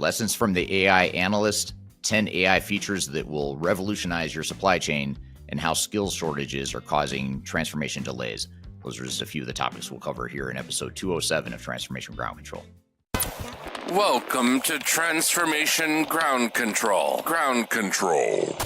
Lessons from the AI Analyst, 10 AI features that will revolutionize your supply chain, and how skills shortages are causing transformation delays. Those are just a few of the topics we'll cover here in episode 207 of Transformation Ground Control. Welcome to Transformation Ground Control. Ground Control.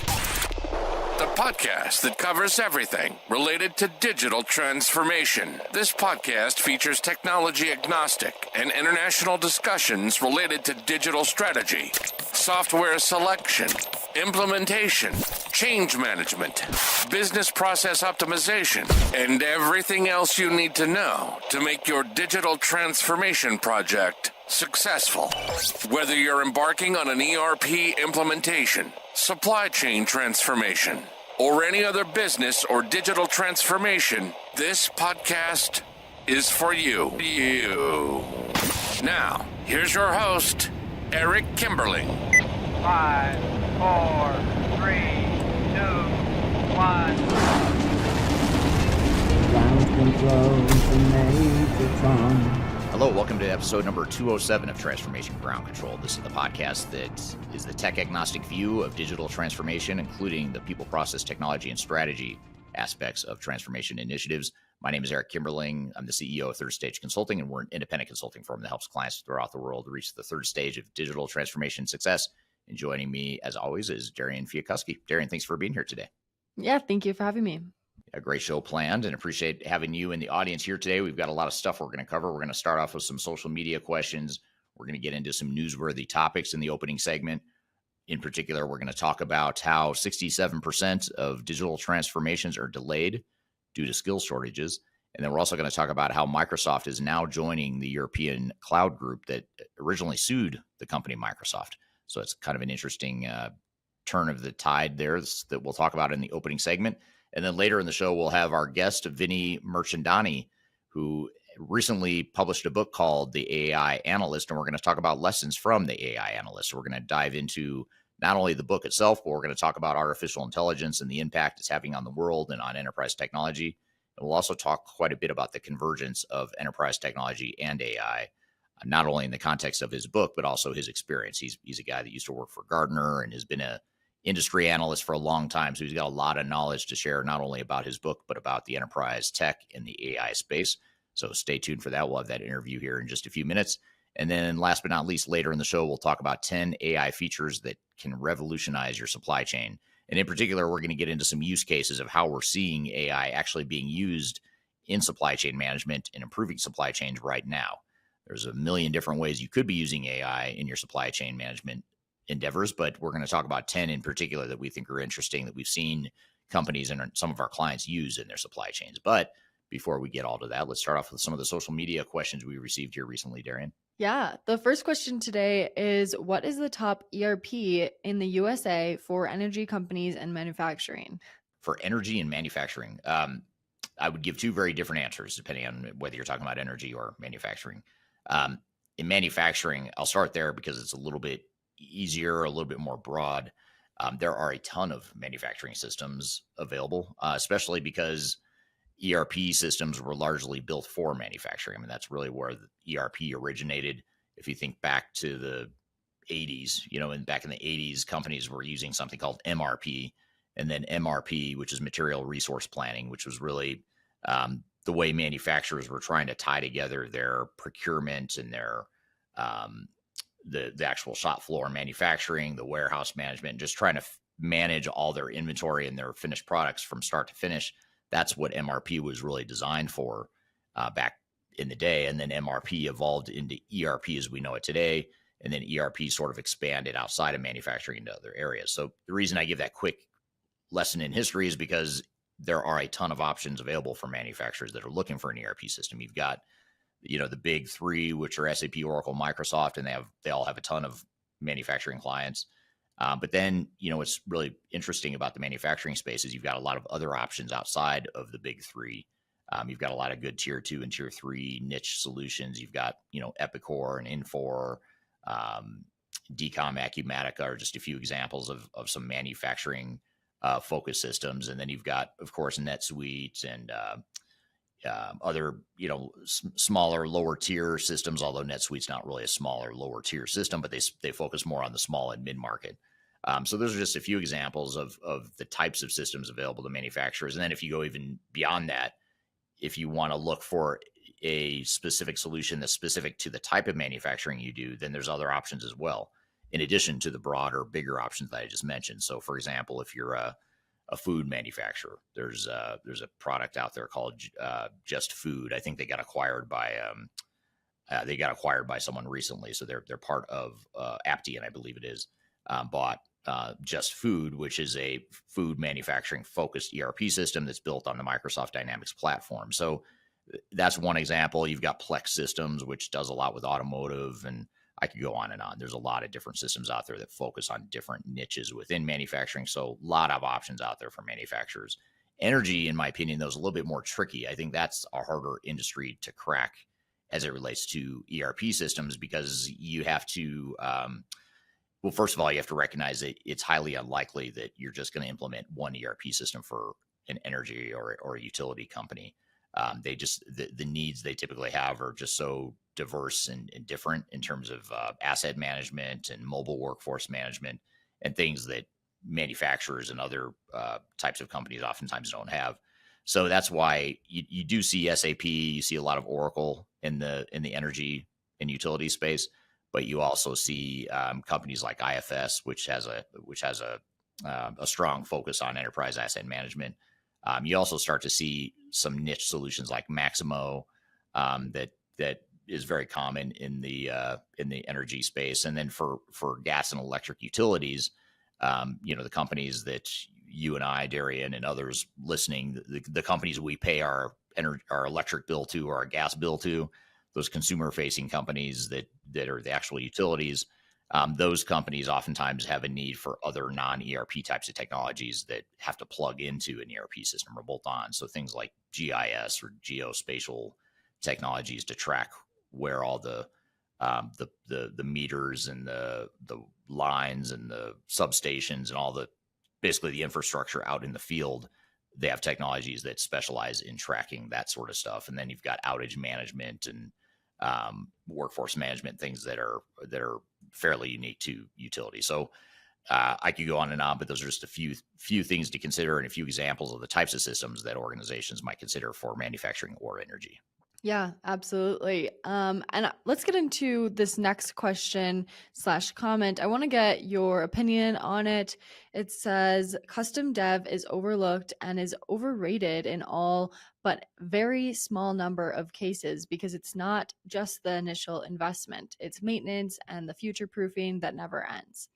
The podcast that covers everything related to digital transformation. This podcast features technology agnostic and international discussions related to digital strategy, software selection, implementation, change management, business process optimization, and everything else you need to know to make your digital transformation project successful. Whether you're embarking on an ERP implementation, supply chain transformation, or any other business or digital transformation, this podcast is for you. Now, here's your host, Eric Kimberling. 5, 4, 3, 2, 1. Ground control to Major Tom. Hello, welcome to episode number 207 of Transformation Ground Control. This is the podcast that is the tech-agnostic view of digital transformation, including the people, process, technology, and strategy aspects of transformation initiatives. My name is Eric Kimberling. I'm the CEO of Third Stage Consulting, and we're an independent consulting firm that helps clients throughout the world reach the third stage of digital transformation success. And joining me, as always, is Darian Chwialkowski. Darian, thanks for being here today. Yeah, thank you for having me. A great show planned, and appreciate having you in the audience here today. We've got a lot of stuff we're going to cover. We're going to start off with some social media questions. We're going to get into some newsworthy topics in the opening segment. In particular, we're going to talk about how 67% of digital transformations are delayed due to skill shortages. And then we're also going to talk about how Microsoft is now joining the European cloud group that originally sued the company Microsoft. So it's kind of an interesting turn of the tide there that we'll talk about in the opening segment. And then later in the show, we'll have our guest, Vinnie Mirchandani, who recently published a book called The AI Analyst, and we're going to talk about lessons from the AI Analyst. So we're going to dive into not only the book itself, but we're going to talk about artificial intelligence and the impact it's having on the world and on enterprise technology. And we'll also talk quite a bit about the convergence of enterprise technology and AI, not only in the context of his book, but also his experience. He's a guy that used to work for Gartner and has been a industry analyst for a long time. So he's got a lot of knowledge to share, not only about his book, but about the enterprise tech in the AI space. So stay tuned for that. We'll have that interview here in just a few minutes. And then last but not least, later in the show, we'll talk about 10 AI features that can revolutionize your supply chain. And in particular, we're going to get into some use cases of how we're seeing AI actually being used in supply chain management and improving supply chains right now. There's a million different ways you could be using AI in your supply chain management endeavors, but we're going to talk about 10 in particular that we think are interesting, that we've seen companies and some of our clients use in their supply chains. But before we get all to that, let's start off with some of the social media questions we received here recently, Darian. Yeah, the first question today is, what is the top ERP in the USA for energy companies and manufacturing? For energy and manufacturing, I would give two very different answers depending on whether you're talking about energy or manufacturing. In manufacturing, I'll start there because it's a little bit easier, a little bit more broad. There are a ton of manufacturing systems available, especially because ERP systems were largely built for manufacturing. I mean, that's really where the ERP originated. If you think back to the 80s, and back in the 80s, companies were using something called MRP, and then MRP, which is material resource planning, which was really the way manufacturers were trying to tie together their procurement and their the actual shop floor manufacturing, the warehouse management, just trying to manage all their inventory and their finished products from start to finish. That's what MRP was really designed for back in the day. And then MRP evolved into ERP as we know it today. And then ERP sort of expanded outside of manufacturing into other areas. So the reason I give that quick lesson in history is because there are a ton of options available for manufacturers that are looking for an ERP system. You've got the big three, which are SAP, Oracle, Microsoft, and they all have a ton of manufacturing clients. But then, what's really interesting about the manufacturing space is you've got a lot of other options outside of the big three. You've got a lot of good tier 2 and tier 3 niche solutions. You've got, Epicor and Infor, Decom, Acumatica are just a few examples of some manufacturing focused systems. And then you've got, of course, NetSuite and other, smaller, lower tier systems, although NetSuite's not really a smaller, lower tier system, but they focus more on the small and mid market. So those are just a few examples of the types of systems available to manufacturers. And then if you go even beyond that, if you want to look for a specific solution that's specific to the type of manufacturing you do, then there's other options as well, in addition to the broader, bigger options that I just mentioned. So, for example, if you're a food manufacturer, there's a product out there called Just Food. I think they got acquired by someone recently, so they're part of Aptian, I believe it is, bought Just Food, which is a food manufacturing focused ERP system that's built on the Microsoft Dynamics platform. So that's one example. You've got Plex Systems, which does a lot with automotive, and I could go on and on. There's a lot of different systems out there that focus on different niches within manufacturing. So a lot of options out there for manufacturers. Energy, in my opinion, though, is a little bit more tricky. I think that's a harder industry to crack as it relates to ERP systems, because you have to, well, first of all, you have to recognize that it's highly unlikely that you're just going to implement one ERP system for an energy or a utility company. They just, the needs they typically have are just so diverse and different in terms of asset management and mobile workforce management and things that manufacturers and other types of companies oftentimes don't have. So that's why you do see SAP, you see a lot of Oracle in the energy and utility space, but you also see companies like IFS, which has a strong focus on enterprise asset management. You also start to see some niche solutions like Maximo that is very common in the energy space. And then for gas and electric utilities, the companies that you and I, Darian, and others listening, the companies we pay our electric bill to or our gas bill to, those consumer facing companies that are the actual utilities, those companies oftentimes have a need for other non-ERP types of technologies that have to plug into an ERP system or bolt on. So things like GIS or geospatial technologies to track where all the meters and the lines and the substations and all basically the infrastructure out in the field. They have technologies that specialize in tracking that sort of stuff. And then you've got outage management and workforce management, things that are fairly unique to utility. So I could go on and on, but those are just a few things to consider and a few examples of the types of systems that organizations might consider for manufacturing or energy. Yeah, absolutely. And let's get into this next question/comment. I want to get your opinion on it. It says custom dev is overlooked and is overrated in all but very small number of cases because it's not just the initial investment. It's maintenance and the future proofing that never ends.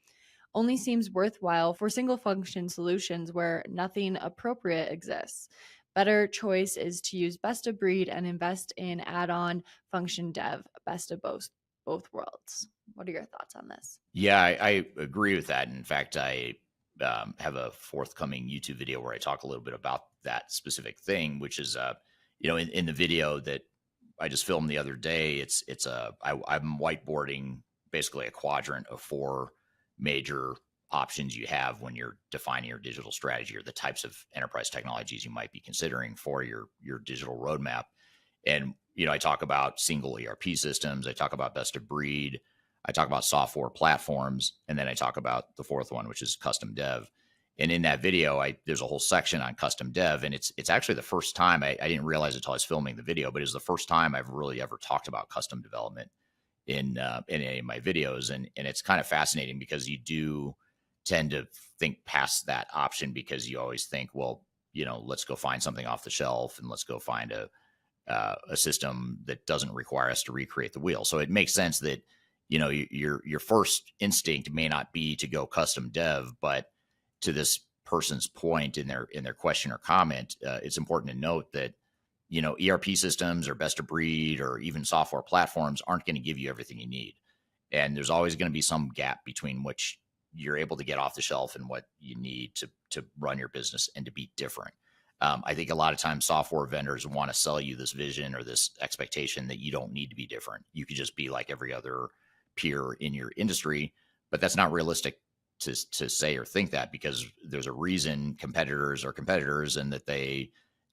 Only seems worthwhile for single function solutions where nothing appropriate exists. Better choice is to use best of breed and invest in add-on function dev, best of both worlds. What are your thoughts on this? Yeah, I agree with that. In fact, I have a forthcoming YouTube video where I talk a little bit about that specific thing, which is, in the video that I just filmed the other day, I'm whiteboarding basically a quadrant of 4 major options you have when you're defining your digital strategy or the types of enterprise technologies you might be considering for your digital roadmap. And, I talk about single ERP systems. I talk about best of breed. I talk about software platforms. And then I talk about the 4th one, which is custom dev. And in that video, there's a whole section on custom dev. And it's actually the first time I didn't realize it until I was filming the video, but it's the first time I've really ever talked about custom development in any of my videos. And it's kind of fascinating because you do tend to think past that option because you always think, well, let's go find something off the shelf and let's go find a system that doesn't require us to recreate the wheel. So it makes sense that, your first instinct may not be to go custom dev, but to this person's point in their question or comment, it's important to note that, ERP systems or best of breed or even software platforms aren't going to give you everything you need. And there's always going to be some gap between which you're able to get off the shelf and what you need to run your business and to be different. I think a lot of times software vendors want to sell you this vision or this expectation that you don't need to be different. You could just be like every other peer in your industry, but that's not realistic to say or think that, because there's a reason competitors are competitors and that they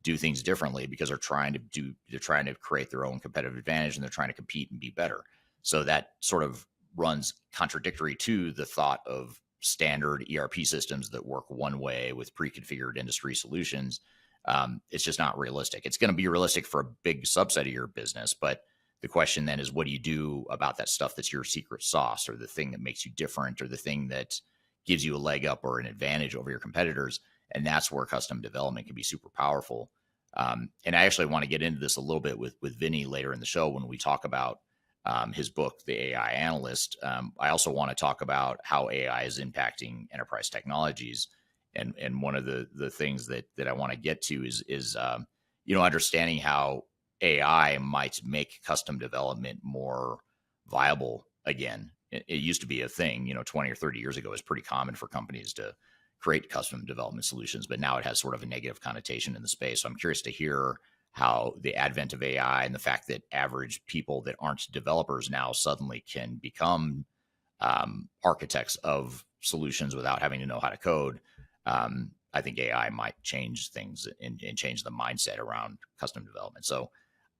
do things differently because they're trying to create their own competitive advantage, and they're trying to compete and be better. So that sort of runs contradictory to the thought of standard ERP systems that work one way with pre-configured industry solutions. It's just not realistic. It's going to be realistic for a big subset of your business, but the question then is, what do you do about that stuff that's your secret sauce, or the thing that makes you different, or the thing that gives you a leg up or an advantage over your competitors? And that's where custom development can be super powerful. And I actually want to get into this a little bit with Vinnie later in the show when we talk about his book, The AI Analyst. I also want to talk about how AI is impacting enterprise technologies. And one of the things that I want to get to is understanding how AI might make custom development more viable again. It used to be a thing, 20 or 30 years ago. It was pretty common for companies to create custom development solutions, but now it has sort of a negative connotation in the space. So I'm curious to hear how the advent of AI and the fact that average people that aren't developers now suddenly can become architects of solutions without having to know how to code. I think AI might change things and change the mindset around custom development. So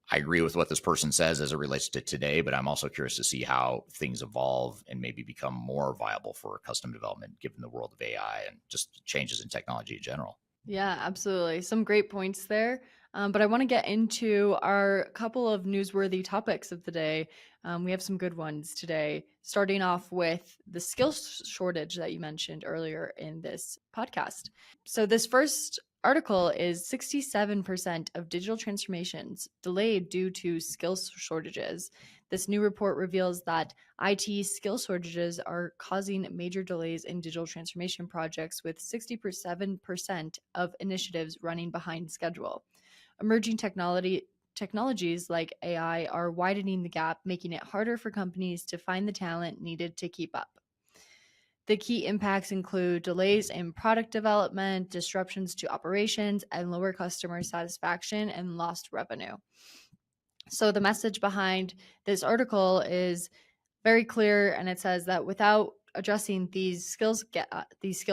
I agree with what this person says as it relates to today, but I'm also curious to see how things evolve and maybe become more viable for custom development, given the world of AI and just changes in technology in general. Yeah, absolutely. Some great points there. But I want to get into our couple of newsworthy topics of the day. We have some good ones today, starting off with the skills shortage that you mentioned earlier in this podcast. So this first article is 67% of digital transformations delayed due to skills shortages. This new report reveals that IT skill shortages are causing major delays in digital transformation projects, with 67% of initiatives running behind schedule. Emerging technologies like AI are widening the gap, making it harder for companies to find the talent needed to keep up. The key impacts include delays in product development, disruptions to operations, and lower customer satisfaction and lost revenue. So the message behind this article is very clear, and it says that without addressing these skill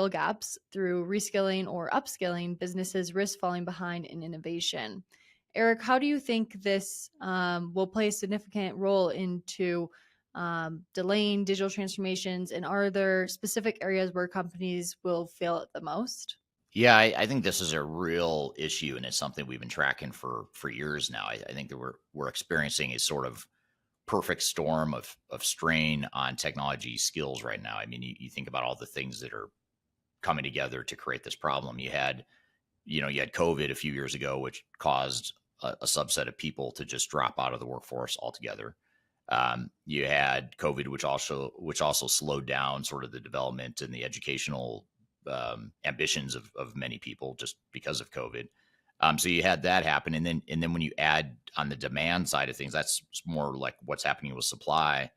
gaps through reskilling or upskilling, businesses risk falling behind in innovation. Eric, how do you think this will play a significant role into delaying digital transformations, and are there specific areas where companies will fail it the most? Yeah, I think this is a real issue, and it's something we've been tracking for years now. I think that we're experiencing a sort of perfect storm of strain on technology skills right now. I mean, you think about all the things that are coming together to create this problem. You had COVID a few years ago, which caused a subset of people to just drop out of the workforce altogether. You had COVID, which also slowed down sort of the development and the educational ambitions of many people just because of COVID. So you had that happen, and then when you add on the demand side of things, that's more like what's happening with supply.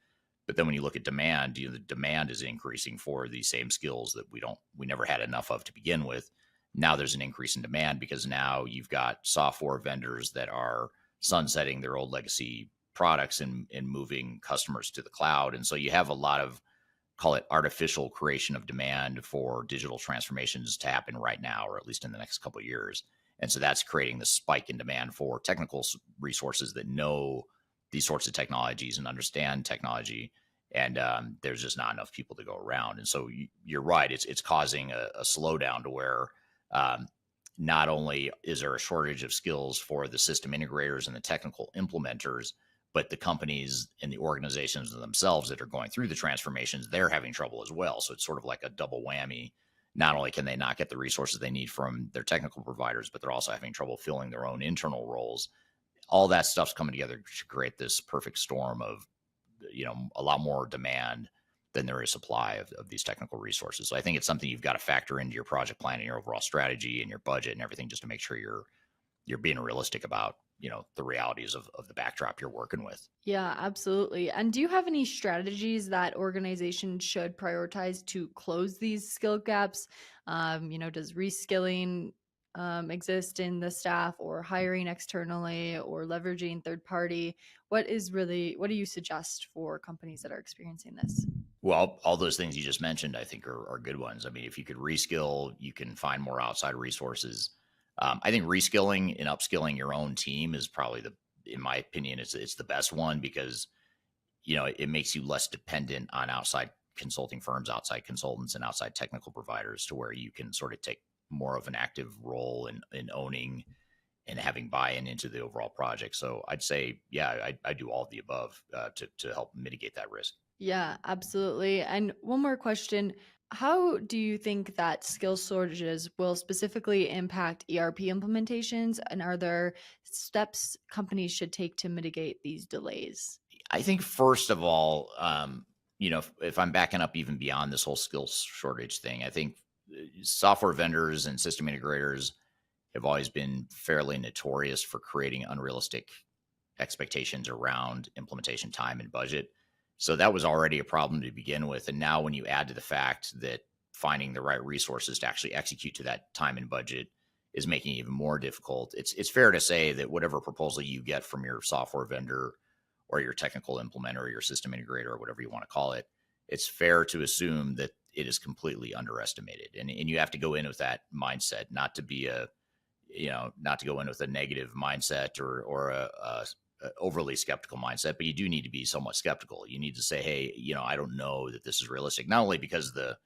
But then when you look at demand, the demand is increasing for these same skills that we never had enough of to begin with. Now there's an increase in demand because now you've got software vendors that are sunsetting their old legacy products and moving customers to the cloud. And so you have a lot of, call it, artificial creation of demand for digital transformations to happen right now, or at least in the next couple of years. And so that's creating this spike in demand for technical resources that know these sorts of technologies and understand technology. And there's just not enough people to go around. And so you're right. It's causing a slowdown to where not only is there a shortage of skills for the system integrators and the technical implementers, but the companies and the organizations themselves that are going through the transformations, they're having trouble as well. So it's sort of like a double whammy. Not only can they not get the resources they need from their technical providers, but they're also having trouble filling their own internal roles. All that stuff's coming together to create this perfect storm of, a lot more demand than there is supply of these technical resources. So I think it's something you've got to factor into your project plan and your overall strategy and your budget and everything, just to make sure you're being realistic about, the realities of the backdrop you're working with. Yeah, absolutely. And do you have any strategies that organizations should prioritize to close these skill gaps? Does reskilling exist in the staff, or hiring externally, or leveraging third party? What do you suggest for companies that are experiencing this? Well, all those things you just mentioned, I think are good ones. I mean, if you could reskill, you can find more outside resources. I think reskilling and upskilling your own team is probably in my opinion, it's the best one because it makes you less dependent on outside consulting firms, outside consultants, and outside technical providers, to where you can sort of take more of an active role in owning and having buy-in into the overall project. So I'd say, yeah, I do all of the above to help mitigate that risk. Yeah, absolutely. And one more question. How do you think that skill shortages will specifically impact ERP implementations? And are there steps companies should take to mitigate these delays? I think first of all, if I'm backing up even beyond this whole skills shortage thing, I think software vendors and system integrators have always been fairly notorious for creating unrealistic expectations around implementation time and budget. So that was already a problem to begin with. And now when you add to the fact that finding the right resources to actually execute to that time and budget is making it even more difficult, it's fair to say that whatever proposal you get from your software vendor or your technical implementer or your system integrator or whatever you want to call it, it's fair to assume that it is completely underestimated. And you have to go in with that mindset, not to be not to go in with a negative mindset or a overly skeptical mindset, but you do need to be somewhat skeptical. You need to say, hey, I don't know that this is realistic, not only because the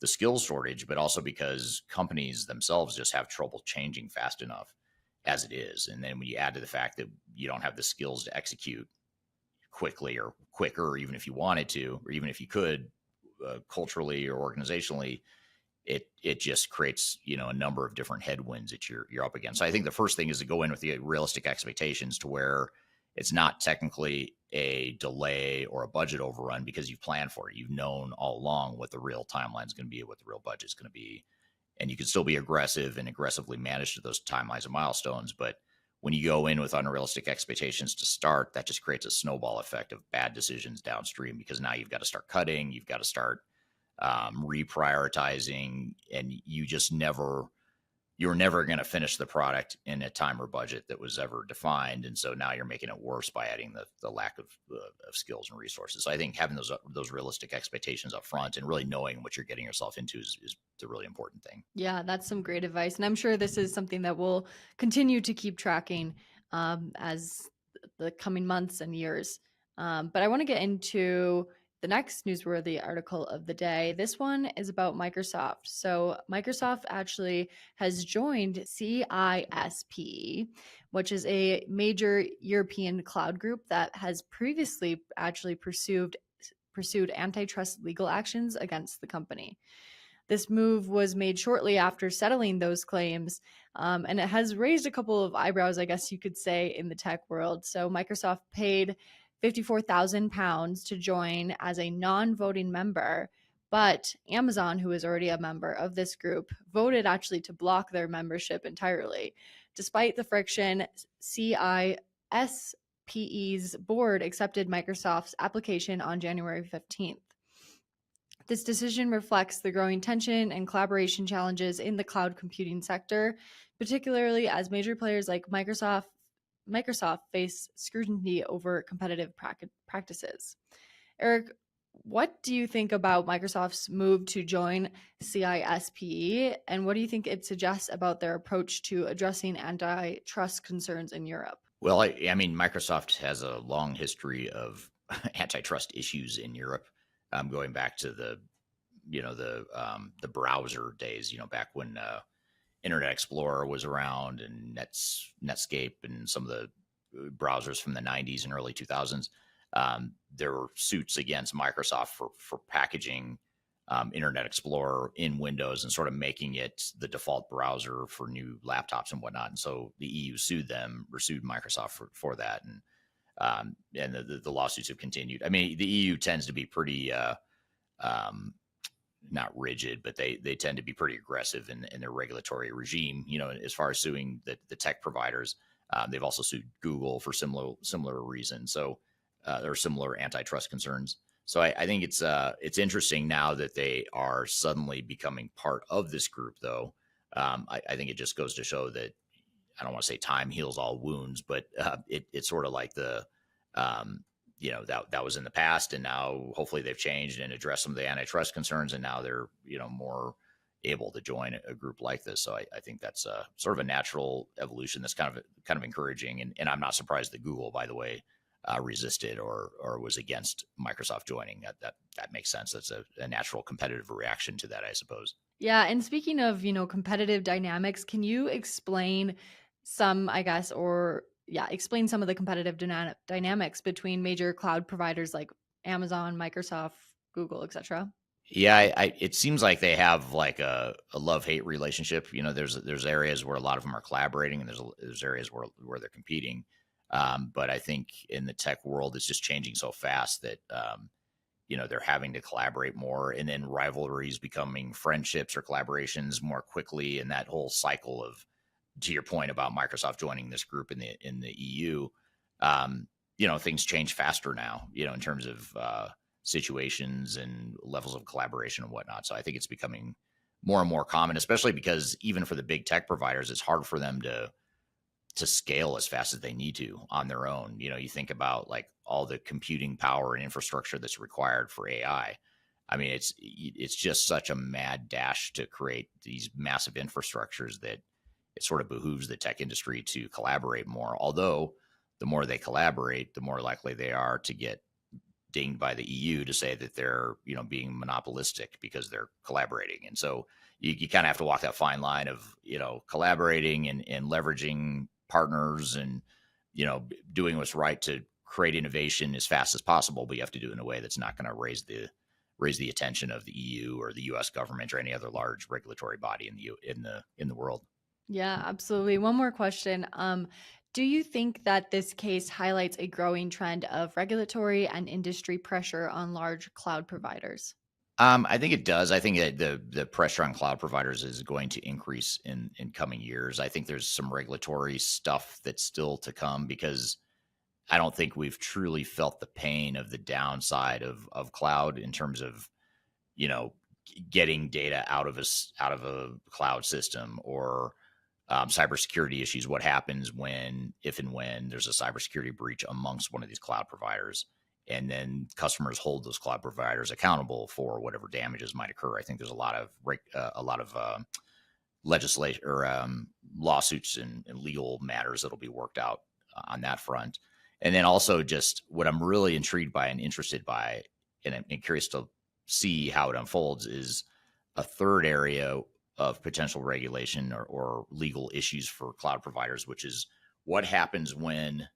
skills shortage, but also because companies themselves just have trouble changing fast enough as it is. And then when you add to the fact that you don't have the skills to execute quickly or quicker, even if you wanted to, or even if you could, culturally or organizationally, it just creates a number of different headwinds that you're up against. So I think the first thing is to go in with the realistic expectations, to where it's not technically a delay or a budget overrun, because you've planned for it. You've known all along what the real timeline is going to be, what the real budget is going to be, and you can still be aggressive and aggressively manage to those timelines and milestones. But when you go in with unrealistic expectations to start, that just creates a snowball effect of bad decisions downstream, because now you've got to start cutting, you've got to start reprioritizing, and you're never going to finish the product in a time or budget that was ever defined. And so now you're making it worse by adding the lack of skills and resources. So I think having those realistic expectations up front and really knowing what you're getting yourself into is the really important thing. Yeah, that's some great advice. And I'm sure this is something that we'll continue to keep tracking as the coming months and years. But I want to get into the next newsworthy article of the day. This one is about Microsoft. So Microsoft actually has joined CISP, which is a major European cloud group that has previously actually pursued antitrust legal actions against the company. This move was made shortly after settling those claims, and it has raised a couple of eyebrows, I guess you could say, in the tech world. So Microsoft paid £54,000 to join as a non-voting member, but Amazon, who is already a member of this group, voted actually to block their membership entirely. Despite the friction, CISPE's board accepted Microsoft's application on January 15th. This decision reflects the growing tension and collaboration challenges in the cloud computing sector, particularly as major players like Microsoft face scrutiny over competitive practices. Eric, what do you think about Microsoft's move to join CISPE, and what do you think it suggests about their approach to addressing antitrust concerns in Europe? Well, I mean, Microsoft has a long history of antitrust issues in Europe, going back to the browser days. Back when Internet Explorer was around, and Netscape, and some of the browsers from the 90s and early 2000s. There were suits against Microsoft for packaging Internet Explorer in Windows and sort of making it the default browser for new laptops and whatnot. And so the EU sued Microsoft for that. And the lawsuits have continued. I mean, the EU tends to be pretty not rigid, but they tend to be pretty aggressive in their regulatory regime, as far as suing the tech providers. They've also sued Google for similar reasons. So there are similar antitrust concerns. So I think it's interesting now that they are suddenly becoming part of this group, though. I think it just goes to show that, I don't want to say time heals all wounds, but it's sort of like that was in the past, and now hopefully they've changed and addressed some of the antitrust concerns, and now they're more able to join a group like this. So I think that's sort of a natural evolution that's kind of encouraging. And I'm not surprised that Google, by the way, resisted or was against Microsoft joining. That makes sense. That's a natural competitive reaction to that, I suppose. Yeah. And speaking of, competitive dynamics, can you explain some, I guess, explain some of the competitive dynamics between major cloud providers like Amazon, Microsoft, Google, etc.? Yeah, it seems like they have like a love-hate relationship. There's areas where a lot of them are collaborating, and there's areas where they're competing. But I think in the tech world, it's just changing so fast that they're having to collaborate more, and then rivalries becoming friendships or collaborations more quickly. And that whole cycle of, to your point about Microsoft joining this group in the EU, things change faster now. In terms of situations and levels of collaboration and whatnot. So I think it's becoming more and more common, especially because even for the big tech providers, it's hard for them to scale as fast as they need to on their own. You think about like all the computing power and infrastructure that's required for AI. I mean, it's just such a mad dash to create these massive infrastructures that it sort of behooves the tech industry to collaborate more. Although the more they collaborate, the more likely they are to get dinged by the EU to say that they're, being monopolistic because they're collaborating. And so you kind of have to walk that fine line of, collaborating and leveraging partners and, doing what's right to create innovation as fast as possible. But you have to do it in a way that's not going to raise the attention of the EU or the US government or any other large regulatory body in the world. Yeah, absolutely. One more question. Do you think that this case highlights a growing trend of regulatory and industry pressure on large cloud providers? I think it does. I think that the pressure on cloud providers is going to increase in coming years. I think there's some regulatory stuff that's still to come because I don't think we've truly felt the pain of the downside of cloud in terms of, getting data out of a cloud system or cybersecurity issues. What happens if and when there's a cybersecurity breach amongst one of these cloud providers, and then customers hold those cloud providers accountable for whatever damages might occur. I think there's a lot of legislation or lawsuits and legal matters that'll be worked out on that front. And then also just what I'm really intrigued by and interested by, and I'm curious to see how it unfolds, is a third area of potential regulation or legal issues for cloud providers, which is what happens when,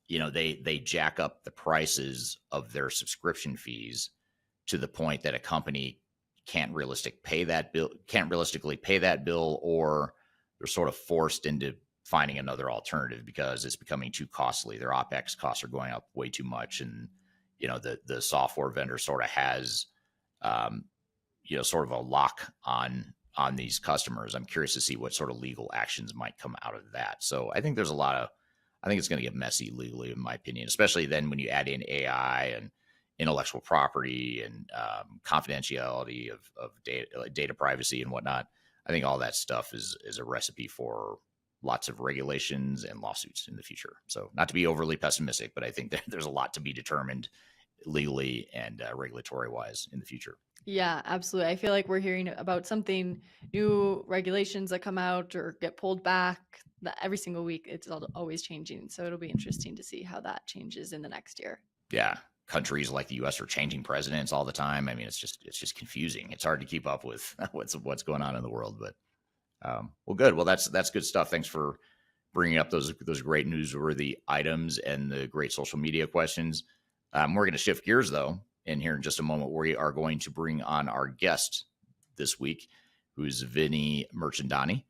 they jack up the prices of their subscription fees to the point that a company can't realistically pay that bill, or they're sort of forced into finding another alternative because it's becoming too costly. Their OpEx costs are going up way too much. And, the software vendor sort of has, sort of a lock on these customers. I'm curious to see what sort of legal actions might come out of that. So I think I think it's going to get messy legally, in my opinion, especially then when you add in AI and intellectual property and confidentiality of data privacy and whatnot. I think all that stuff is a recipe for lots of regulations and lawsuits in the future. So not to be overly pessimistic, but I think there's a lot to be determined legally and regulatory wise in the future. Yeah, absolutely. I feel like we're hearing about something new regulations that come out or get pulled back every single week. It's always changing. So it'll be interesting to see how that changes in the next year. Yeah. Countries like the US are changing presidents all the time. I mean, it's just confusing. It's hard to keep up with what's going on in the world, but well, good. Well, that's good stuff. Thanks for bringing up those great newsworthy items and the great social media questions. We're going to shift gears though. And here in just a moment, we are going to bring on our guest this week, who's Vinnie Mirchandani.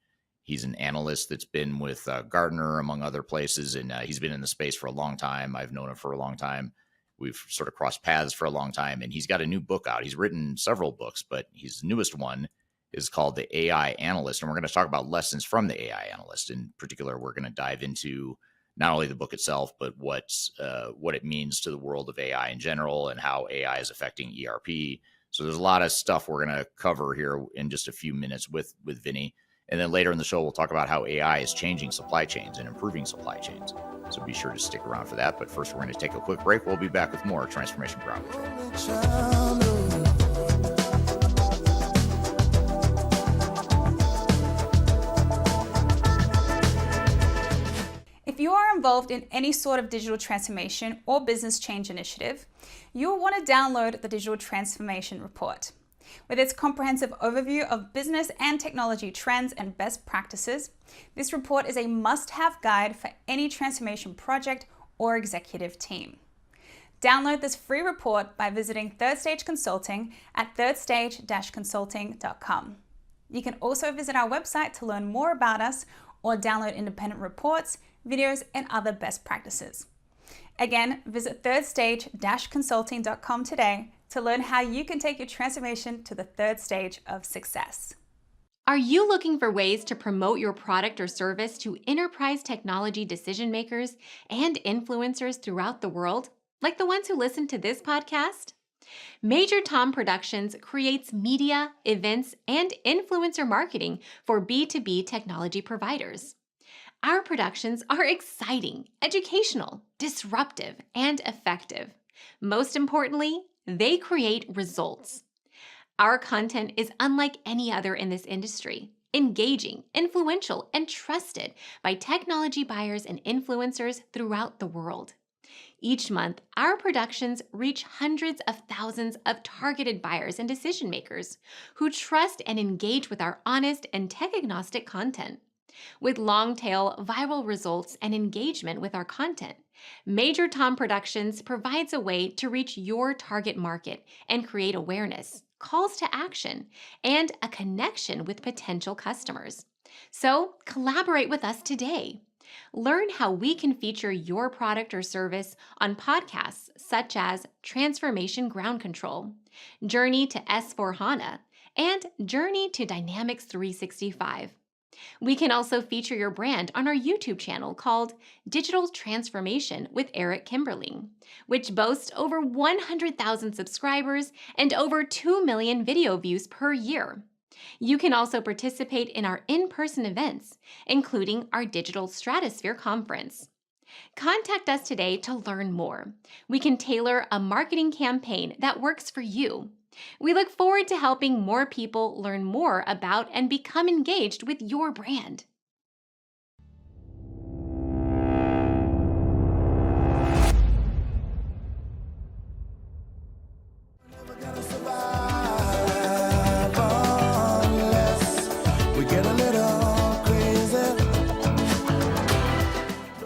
He's an analyst that's been with Gartner, among other places, and he's been in the space for a long time. I've known him for a long time. We've sort of crossed paths for a long time, and he's got a new book out. He's written several books, but his newest one is called The AI Analyst, and we're going to talk about lessons from the AI Analyst. In particular, we're going to dive into not only the book itself, but what it means to the world of AI in general and how AI is affecting ERP. So there's a lot of stuff we're going to cover here in just a few minutes with Vinnie. And then later in the show, we'll talk about how AI is changing supply chains and improving supply chains. So be sure to stick around for that. But first, we're going to take a quick break. We'll be back with more Transformation Ground Control. involved in any sort of digital transformation or business change initiative, you will want to download the Digital Transformation Report. With its comprehensive overview of business and technology trends and best practices, this report is a must-have guide for any transformation project or executive team. Download this free report by visiting Third Stage Consulting at thirdstage-consulting.com. You can also visit our website to learn more about us or download independent reports, videos, and other best practices. Again, visit thirdstage-consulting.com today to learn how you can take your transformation to the third stage of success. Are you looking for ways to promote your product or service to enterprise technology decision makers and influencers throughout the world, like the ones who listen to this podcast? Major Tom Productions creates media, events, and influencer marketing for B2B technology providers. Our productions are exciting, educational, disruptive, and effective. Most importantly, they create results. Our content is unlike any other in this industry, engaging, influential, and trusted by technology buyers and influencers throughout the world. Each month, our productions reach hundreds of thousands of targeted buyers and decision makers who trust and engage with our honest and tech-agnostic content. With long-tail viral results and engagement with our content, Major Tom Productions provides a way to reach your target market and create awareness, calls to action, and a connection with potential customers. So collaborate with us today. Learn how we can feature your product or service on podcasts such as Transformation Ground Control, Journey to S/4HANA, and Journey to Dynamics 365. We can also feature your brand on our YouTube channel called Digital Transformation with Eric Kimberling, which boasts over 100,000 subscribers and over 2 million video views per year. You can also participate in our in-person events, including our Digital Stratosphere Conference. Contact us today to learn more. We can tailor a marketing campaign that works for you. We look forward to helping more people learn more about and become engaged with your brand.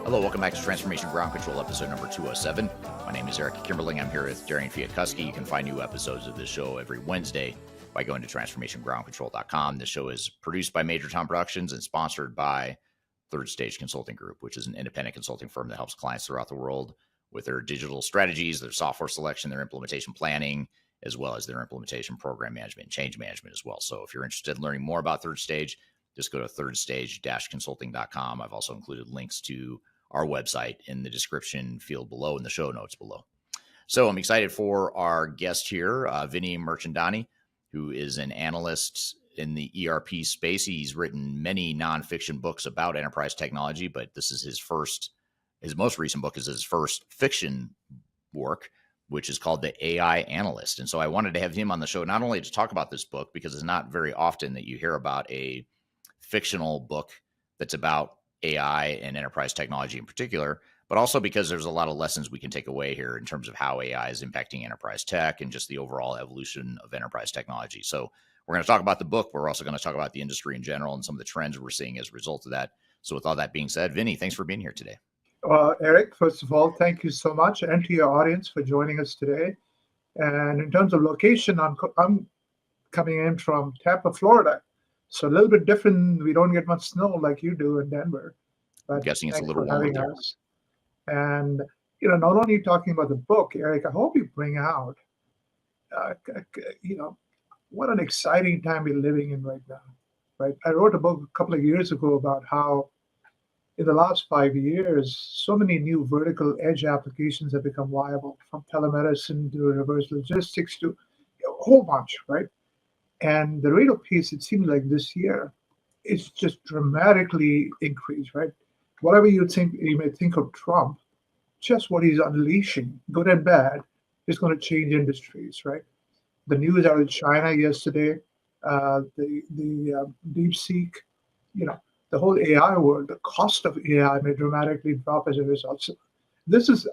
Hello, welcome back to Transformation Ground Control, episode number 207. My name is Eric Kimberling. I'm here with Darian Chwialkowski. You can find new episodes of this show every Wednesday by going to transformationgroundcontrol.com. This show is produced by Major Tom Productions and sponsored by Third Stage Consulting Group, which is an independent consulting firm that helps clients throughout the world with their digital strategies, their software selection, their implementation planning, as well as their implementation program management and change management as well. So if you're interested in learning more about Third Stage, just go to thirdstage-consulting.com. I've also included links to our website in the description field below, in the show notes below. So I'm excited for our guest here, Vinnie Mirchandani, who is an analyst in the ERP space. He's written many nonfiction books about enterprise technology, but this is his most recent book is his first fiction work, which is called The AI Analyst. And so I wanted to have him on the show, not only to talk about this book, because it's not very often that you hear about a fictional book that's about AI and enterprise technology in particular, but also because there's a lot of lessons we can take away here in terms of how AI is impacting enterprise tech and just the overall evolution of enterprise technology. So we're going to talk about the book. We're also going to talk about the industry in general and some of the trends we're seeing as a result of that. So with all that being said, Vinnie, thanks for being here today. Eric, first of all, thank you so much, and to your audience for joining us today. And in terms of location, I'm coming in from Tampa, Florida. So a little bit different. We don't get much snow like you do in Denver. But I'm guessing it's a thanks little for warmer having there. us. And, not only talking about the book, Eric, I hope you bring out, what an exciting time we're living in right now, right? I wrote a book a couple of years ago about how in the last 5 years, so many new vertical edge applications have become viable, from telemedicine to reverse logistics to a whole bunch, right? And the rate of pace, it seems like this year, it's just dramatically increased, right? Whatever you may think of Trump, just what he's unleashing, good and bad, is going to change industries, right? The news out of China yesterday, the DeepSeek, the whole AI world, the cost of AI may dramatically drop as a result. So this is,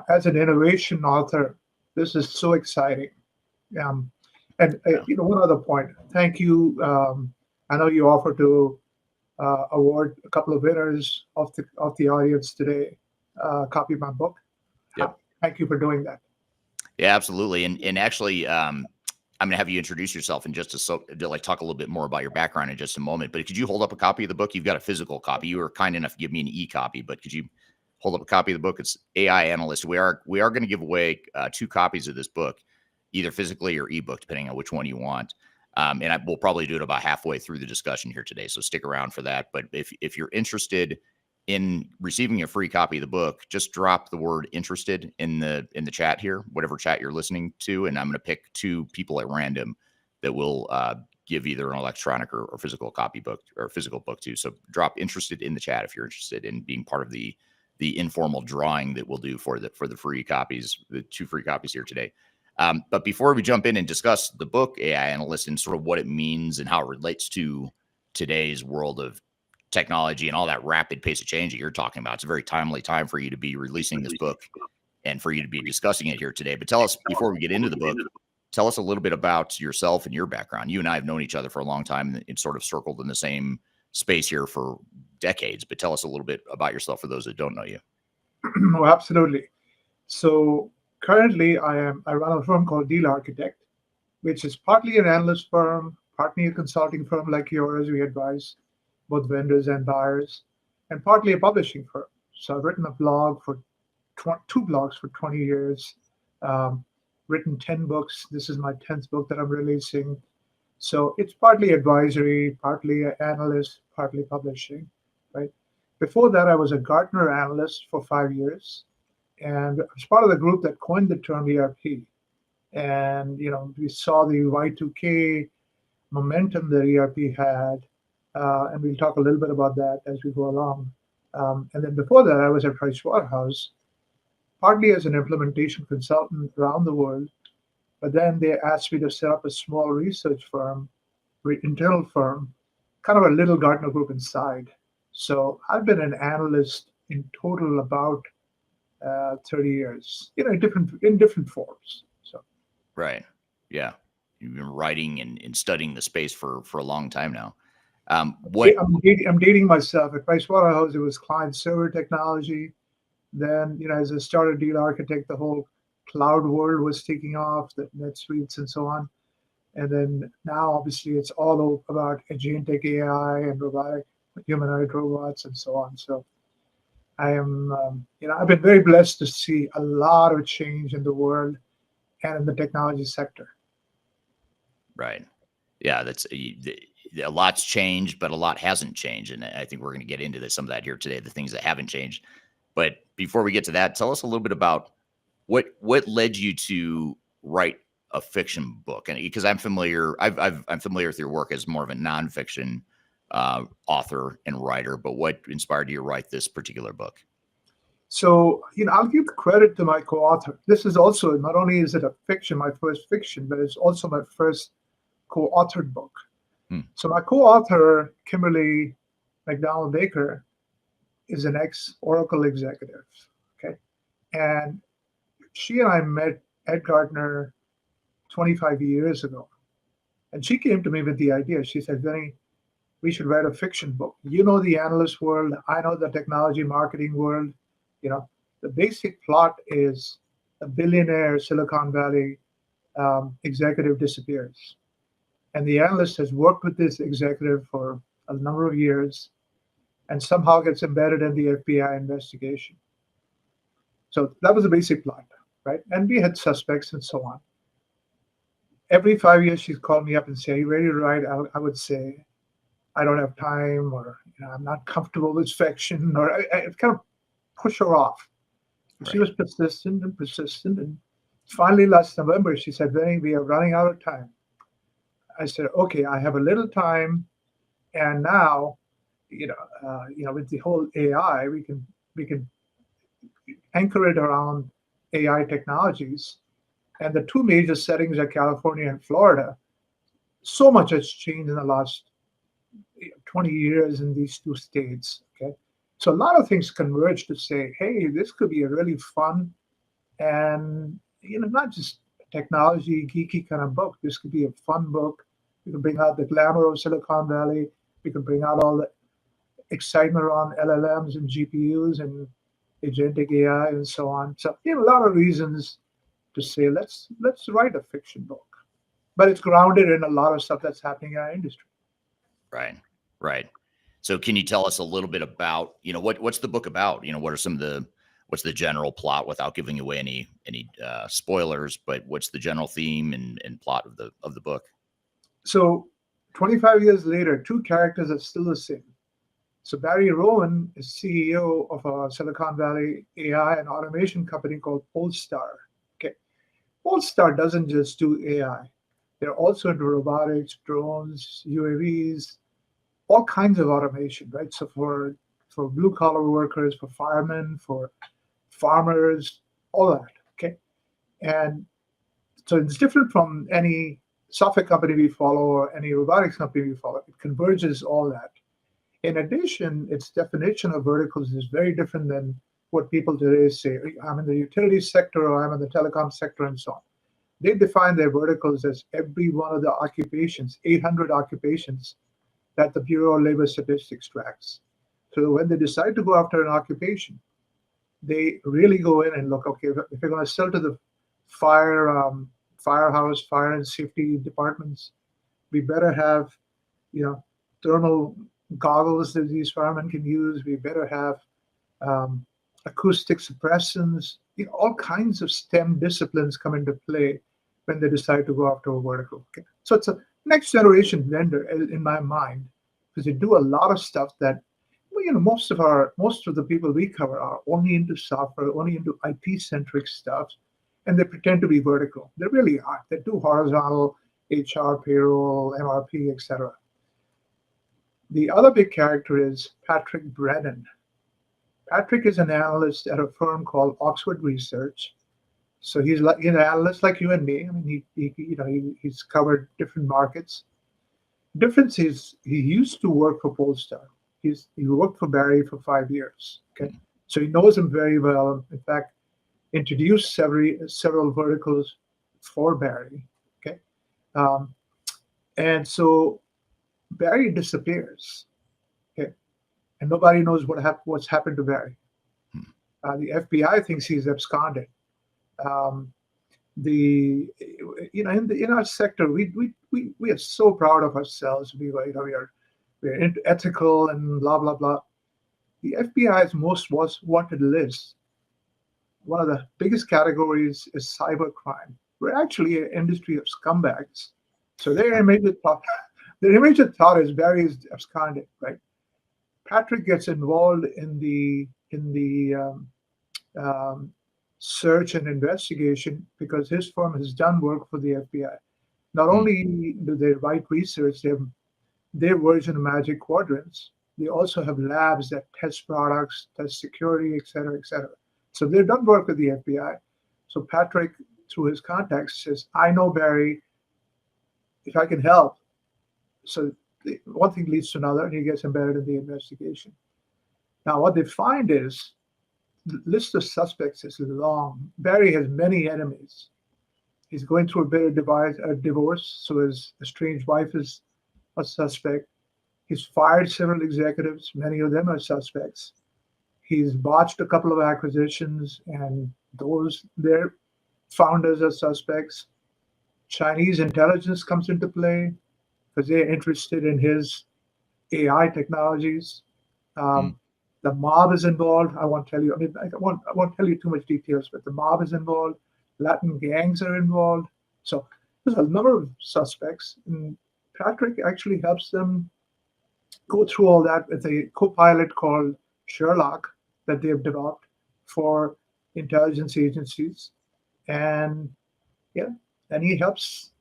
as an innovation author, this is so exciting. And one other point. Thank you. I know you offered to award a couple of winners of the audience today. Copy my book. Yep. Thank you for doing that. Yeah, absolutely. And actually, I'm going to have you introduce yourself and just to like talk a little bit more about your background in just a moment. But could you hold up a copy of the book? You've got a physical copy. You were kind enough to give me an e-copy, but could you hold up a copy of the book? It's AI Analyst. We are going to give away 2 copies of this book, either physically or ebook, depending on which one you want. And we'll probably do it about halfway through the discussion here today. So stick around for that. But if you're interested in receiving a free copy of the book, just drop the word interested in the chat here, whatever chat you're listening to. And I'm going to pick 2 people at random that will give either an electronic or physical copy book or physical book too. So drop interested in the chat if you're interested in being part of the informal drawing that we'll do for the free copies, the 2 free copies here today. But before we jump in and discuss the book AI Analyst and sort of what it means and how it relates to today's world of technology and all that rapid pace of change that you're talking about, it's a very timely time for you to be releasing this book and for you to be discussing it here today. But tell us, before we get into the book, tell us a little bit about yourself and your background. You and I have known each other for a long time and sort of circled in the same space here for decades. But tell us a little bit about yourself for those that don't know you. Oh, absolutely. So currently, I run a firm called Deal Architect, which is partly an analyst firm, partly a consulting firm like yours. We advise both vendors and buyers, and partly a publishing firm. So I've written a blog for 2 blogs for 20 years, written 10 books. This is my 10th book that I'm releasing. So it's partly advisory, partly analyst, partly publishing, right? Before that, I was a Gartner analyst for 5 years. And I was part of the group that coined the term ERP. And, we saw the Y2K momentum that ERP had. And we'll talk a little bit about that as we go along. And then before that, I was at Pricewaterhouse, partly as an implementation consultant around the world. But then they asked me to set up a small research firm, internal firm, kind of a little Gartner group inside. So I've been an analyst in total about 30 years, in different forms. So, right, yeah, you've been writing and studying the space for a long time now. I'm dating myself. At Pricewaterhouse, it was client server technology. Then, as I started Deal Architect, the whole cloud world was taking off, the NetSuites and so on. And then now, obviously, it's all about agentic AI and robotic humanoid robots and so on. So I am, I've been very blessed to see a lot of change in the world and in the technology sector. Right. Yeah, that's a lot's changed, but a lot hasn't changed. And I think we're going to get into some of that here today, the things that haven't changed. But before we get to that, tell us a little bit about what led you to write a fiction book. And because I'm familiar with your work as more of a nonfiction author and writer, but what inspired you to write this particular book? So, I'll give credit to my co-author. This is also, not only is it a fiction, my first fiction, but it's also my first co-authored book. So my co-author, Kimberly McDonald Baker, is an ex-Oracle executive, okay? And she and I met at Gartner 25 years ago. And she came to me with the idea. She said, Vinnie, we should write a fiction book. You know the analyst world. I know the technology marketing world. The basic plot is a billionaire Silicon Valley executive disappears. And the analyst has worked with this executive for a number of years and somehow gets embedded in the FBI investigation. So that was the basic plot, right? And we had suspects and so on. Every 5 years, she'd call me up and say, are you ready to write? I would say, I don't have time, or I'm not comfortable with fiction, or I kind of push her off. Right. She was persistent. And finally, last November, she said, Vinnie, we are running out of time. I said, okay, I have a little time. And now, with the whole AI, we can anchor it around AI technologies. And the 2 major settings are California and Florida. So much has changed in the last 20 years in these two states. Okay, so a lot of things converge to say, hey, this could be a really fun and not just technology geeky kind of book. This could be a fun book. We can bring out the glamour of Silicon Valley. We can bring out all the excitement around LLMs and GPUs and agentic AI and so on. So a lot of reasons to say let's write a fiction book, but it's grounded in a lot of stuff that's happening in our industry. Right, right. So can you tell us a little bit about what's the book about? What are some of the what's the general plot without giving away any spoilers? But what's the general theme and plot of the book? So 25 years later, two characters are still the same. So Barry Rowan is CEO of a Silicon Valley AI and automation company called Polestar. Okay, Polestar doesn't just do AI. They're also into robotics, drones, UAVs, all kinds of automation, right? So for blue collar workers, for firemen, for farmers, all that. Okay, and so it's different from any software company we follow or any robotics company we follow. It converges all that. In addition, its definition of verticals is very different than what people today say. I'm in the utility sector or I'm in the telecom sector and so on. They define their verticals as every one of the occupations, 800 occupations that the Bureau of Labor Statistics tracks. So when they decide to go after an occupation, they really go in and look, okay, if you're going to sell to the firehouse, fire and safety departments, we better have, thermal goggles that these firemen can use. We better have acoustic suppressants. All kinds of STEM disciplines come into play when they decide to go after a vertical. Okay. So it's a next generation vendor in my mind, because they do a lot of stuff that most of the people we cover are only into software, only into IT centric stuff, and they pretend to be vertical. They really aren't. They do horizontal HR, payroll, MRP, etc. The other big character is Patrick Brennan. Patrick is an analyst at a firm called Oxford Research. So he's like an analyst like you and me. I mean, he's covered different markets. Difference is he used to work for Polestar. He worked for Barry for 5 years. Okay, so he knows him very well. In fact, introduced several verticals for Barry. Okay, and so Barry disappears. Okay, and nobody knows what's happened to Barry. The FBI thinks he's absconded. In our sector, we are so proud of ourselves. We're ethical and blah blah blah. The FBI's most wanted list, one of the biggest categories is cybercrime. We're actually an industry of scumbags. So their immediate thought is Barry is absconded, right? Patrick gets involved in the search and investigation because his firm has done work for the FBI. Not only do they write research, they have their version of Magic Quadrants. They also have labs that test products, test security, et cetera, et cetera. So they've done work with the FBI. So Patrick, through his contacts, says, I know Barry, if I can help. So one thing leads to another, and he gets embedded in the investigation. Now, what they find is the list of suspects is long. Barry has many enemies. He's going through a bit of divorce, so his estranged wife is a suspect. He's fired several executives. Many of them are suspects. He's botched a couple of acquisitions, and their founders are suspects. Chinese intelligence comes into play because they're interested in his AI technologies. The mob is involved. I won't tell you. I mean, I won't tell you too much details, but the mob is involved. Latin gangs are involved. So there's a number of suspects, and Patrick actually helps them go through all that with a co-pilot called Sherlock that they've developed for intelligence agencies, and he helps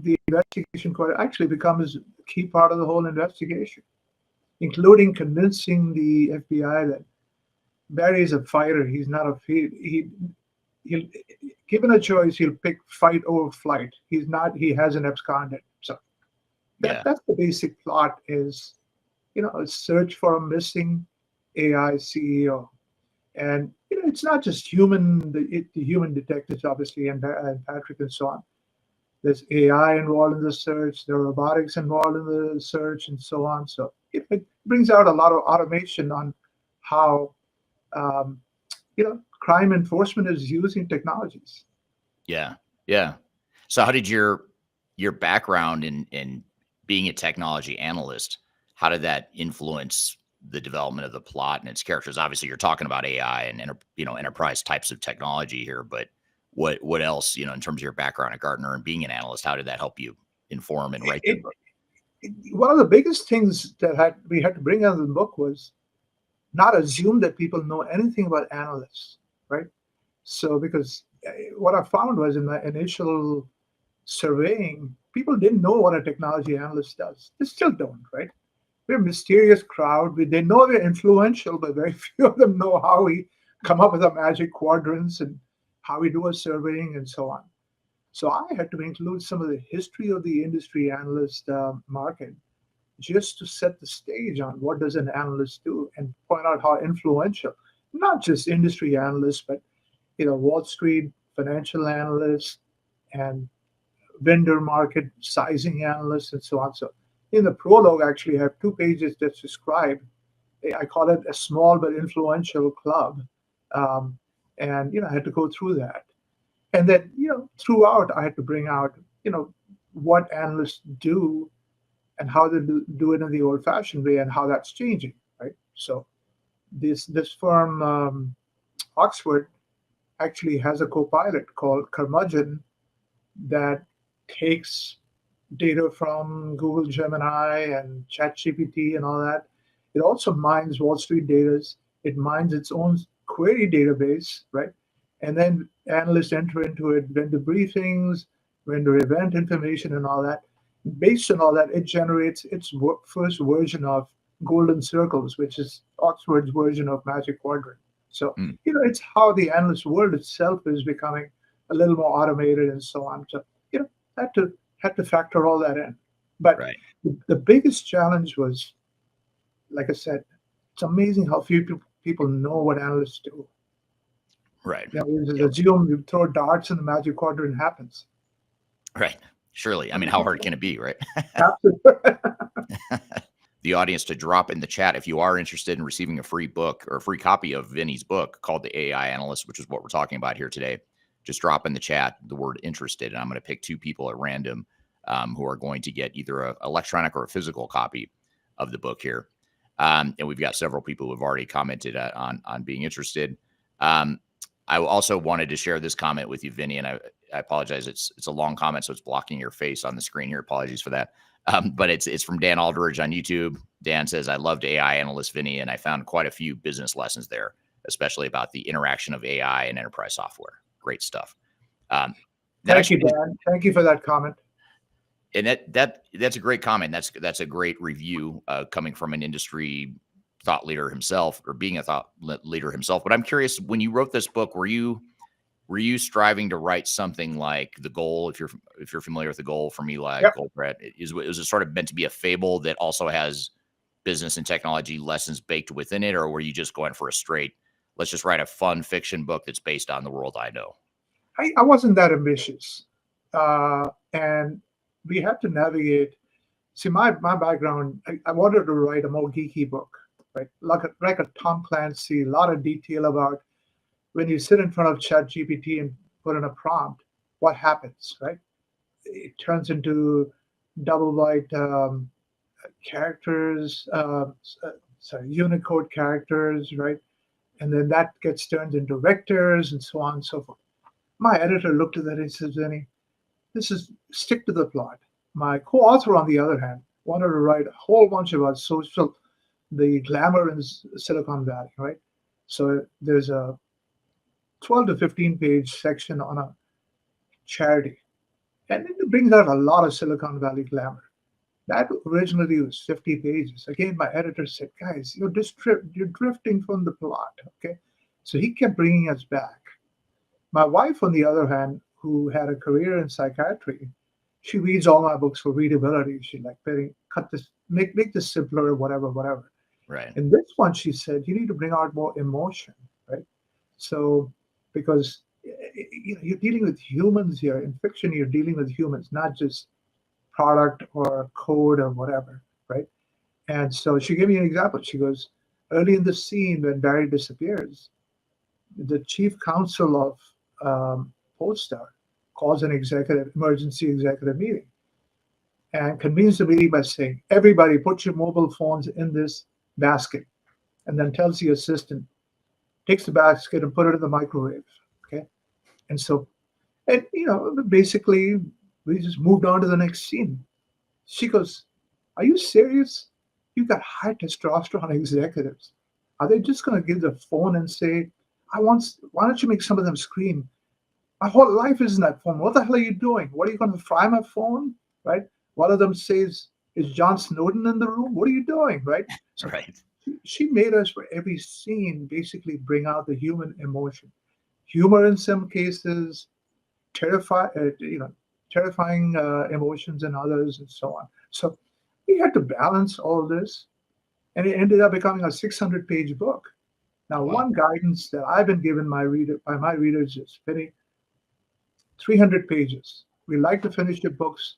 the investigation actually becomes a key part of the whole investigation, including convincing the FBI that Barry is a fighter. He's not he'll given a choice, he'll pick fight over flight. He hasn't absconded. So that's the basic plot is, a search for a missing AI CEO. And it's not just the human detectives, obviously, and Patrick and so on. There's AI involved in the search. There are robotics involved in the search, and so on. So it brings out a lot of automation on how crime enforcement is using technologies. Yeah, yeah. So how did your background in being a technology analyst, how did that influence the development of the plot and its characters? Obviously, you're talking about AI and enterprise types of technology here, but what else, in terms of your background at Gartner and being an analyst, how did that help you inform and write the book? One of the biggest things that we had to bring out of the book was not assume that people know anything about analysts, right? So because what I found was in my initial surveying, people didn't know what a technology analyst does. They still don't, right? We're a mysterious crowd. They know they're influential, but very few of them know how we come up with our magic quadrants and how we do a surveying and so on. So I had to include some of the history of the industry analyst market just to set the stage on what does an analyst do and point out how influential, not just industry analysts, but Wall Street financial analysts and vendor market sizing analysts and so on. So in the prologue, actually, I have 2 pages that describe, I call it a small but influential club. And, I had to go through that. And then, throughout, I had to bring out, what analysts do and how they do it in the old-fashioned way and how that's changing, right? So this firm, Oxford, actually has a co-pilot called Curmudgeon that takes data from Google Gemini and ChatGPT and all that. It also mines Wall Street data. It mines its own query database, right? And then analysts enter into it, vendor briefings, vendor event information, and all that. Based on all that, it generates its first version of Golden Circles, which is Oxford's version of Magic Quadrant. So, it's how the analyst world itself is becoming a little more automated and so on. So, had to factor all that in. But the biggest challenge was, like I said, it's amazing how few people know what analysts do. Right. You just assume you throw darts and the magic quadrant happens. Right. Surely. I mean, how hard can it be, right? Absolutely. The audience to drop in the chat if you are interested in receiving a free book or a free copy of Vinnie's book called The AI Analyst, which is what we're talking about here today. Just drop in the chat the word interested, and I'm going to pick 2 people at random who are going to get either an electronic or a physical copy of the book here. And we've got several people who have already commented on being interested. I also wanted to share this comment with you, Vinnie, and I apologize. It's a long comment, so it's blocking your face on the screen here. Apologies for that. But it's from Dan Aldridge on YouTube. Dan says, I loved AI Analyst, Vinnie, and I found quite a few business lessons there, especially about the interaction of AI and enterprise software. Great stuff. Thank you, Dan. Thank you for that comment. And that's a great comment. That's a great review coming from an industry thought leader himself, or being a thought leader himself. But I'm curious, when you wrote this book, were you striving to write something like The Goal? If you're familiar with The Goal from Eli Goldratt, is it sort of meant to be a fable that also has business and technology lessons baked within it, or were you just going for a straight, let's just write a fun fiction book that's based on the world I know? I wasn't that ambitious, and we had to navigate. See, my background, I wanted to write a more geeky book, right? Like a Tom Clancy, a lot of detail about when you sit in front of ChatGPT and put in a prompt, what happens, right? It turns into double byte characters, Unicode characters, right? And then that gets turned into vectors and so on and so forth. My editor looked at that and says, Vinnie, stick to the plot. My co-author, on the other hand, wanted to write a whole bunch about the glamour in Silicon Valley, right? So there's a 12 to 15 page section on a charity. And it brings out a lot of Silicon Valley glamour. That originally was 50 pages. Again, my editor said, guys, you're drifting from the plot, okay? So he kept bringing us back. My wife, on the other hand, who had a career in psychiatry, she reads all my books for readability. She's like, Perry, cut this make this simpler, whatever. Right. In this one, she said, you need to bring out more emotion, right? So, because you're dealing with humans here. In fiction, you're dealing with humans, not just product or code or whatever, right? And so she gave me an example. She goes, early in the scene when Barry disappears, the chief counsel of Polestar calls an emergency executive meeting and convenes the meeting by saying, everybody put your mobile phones in this basket, and then tells the assistant, takes the basket and put it in the microwave. Okay. And so, and basically we just moved on to the next scene. She goes, are you serious? You got high testosterone executives. Are they just going to give the phone and say, why don't you make some of them scream? My whole life is in that phone. What the hell are you doing? What are you going to fry my phone? Right? One of them says, is John Snowden in the room? What are you doing? Right? So Right. she made us for every scene basically bring out the human emotion, humor in some cases, terrifying emotions in others, and so on. So we had to balance all this, and it ended up becoming a 600-page book. Now, Wow. one guidance that I've been given by my readers is, Vinnie, 300 pages. We like to finish the books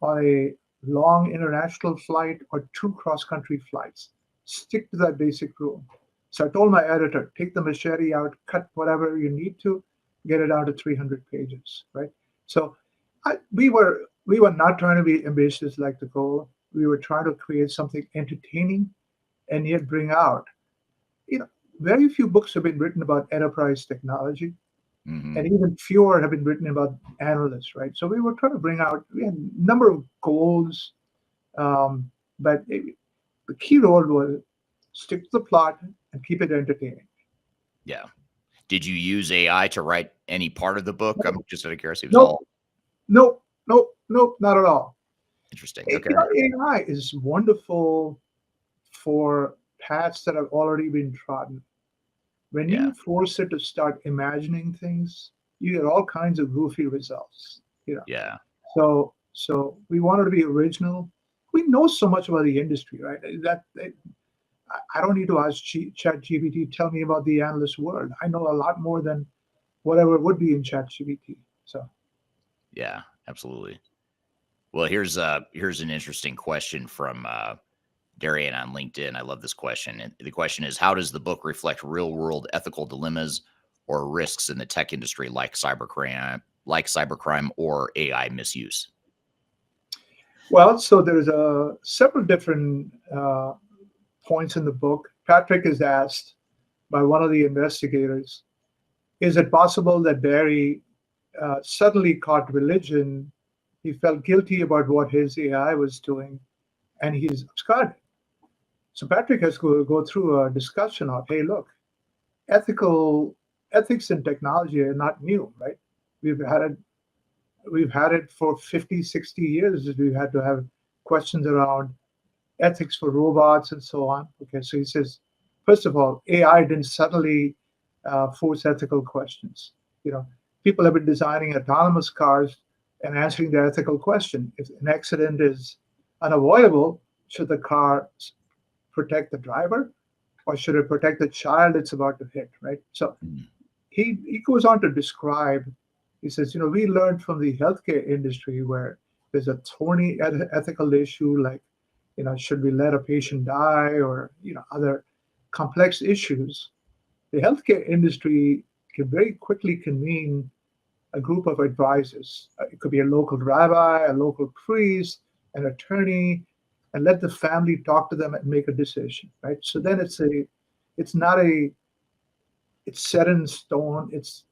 on a long international flight or 2 cross-country flights. Stick to that basic rule. So I told my editor, take the machete out, cut whatever you need to, get it out to 300 pages, right? So we were not trying to be ambitious like the goal. We were trying to create something entertaining and yet bring out, very few books have been written about enterprise technology, and even fewer have been written about analysts, right? So we were trying to we had a number of goals, but the key role was stick to the plot and keep it entertaining. Yeah. Did you use AI to write any part of the book? I'm just out of curiosity. It was Nope. all Nope, not at all. interesting. Okay. AI is wonderful for paths that have already been trodden. When Yeah. you force it to start imagining things, you get all kinds of goofy results. Yeah. So we wanted to be original. We know so much about the industry, right? I don't need to ask ChatGPT, tell me about the analyst world. I know a lot more than whatever would be in ChatGPT. So Yeah, absolutely. Well, here's an interesting question from Darian on LinkedIn. I love this question. And the question is, how does the book reflect real world ethical dilemmas or risks in the tech industry like cybercrime or AI misuse? well, so there's several different points in the book. Patrick is asked by one of the investigators, is it possible that Barry suddenly caught religion? He felt guilty about what his AI was doing, and he's absconded. So Patrick has to go through a discussion of, hey, look, ethics in technology are not new, right? We've had it for 50, 60 years. We've had to have questions around ethics for robots and so on. Okay, so he says, first of all, AI didn't suddenly force ethical questions. People have been designing autonomous cars and answering the ethical question. If an accident is unavoidable, should the car protect the driver, or should it protect the child it's about to hit, right? So he goes on to describe, he says, we learned from the healthcare industry where there's a thorny ethical issue like, should we let a patient die, or, other complex issues. The healthcare industry can very quickly convene a group of advisors. It could be a local rabbi, a local priest, an attorney, and let the family talk to them and make a decision, right? So then it's set in stone. It's,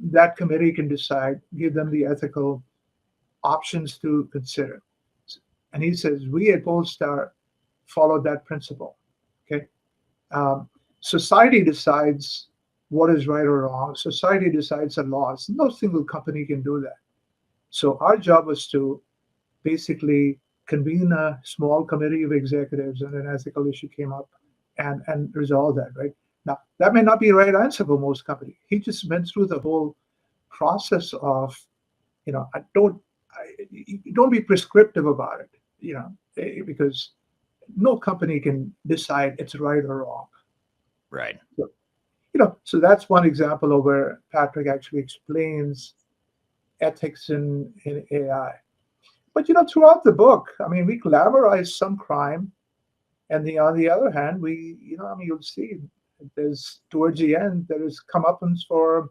that committee can decide, give them the ethical options to consider. And he says, we at Polestar follow that principle, okay? Society decides what is right or wrong. Society decides the laws. No single company can do that. So our job was to basically convene a small committee of executives, and an ethical issue came up, and resolve that, right? Now, that may not be the right answer for most companies. He just went through the whole process of, don't be prescriptive about it. because no company can decide it's right or wrong. Right. So that's one example of where Patrick actually explains ethics in AI. But throughout the book, I mean, we glamorize some crime, and on the other hand, you'll see there's towards the end there is comeuppance for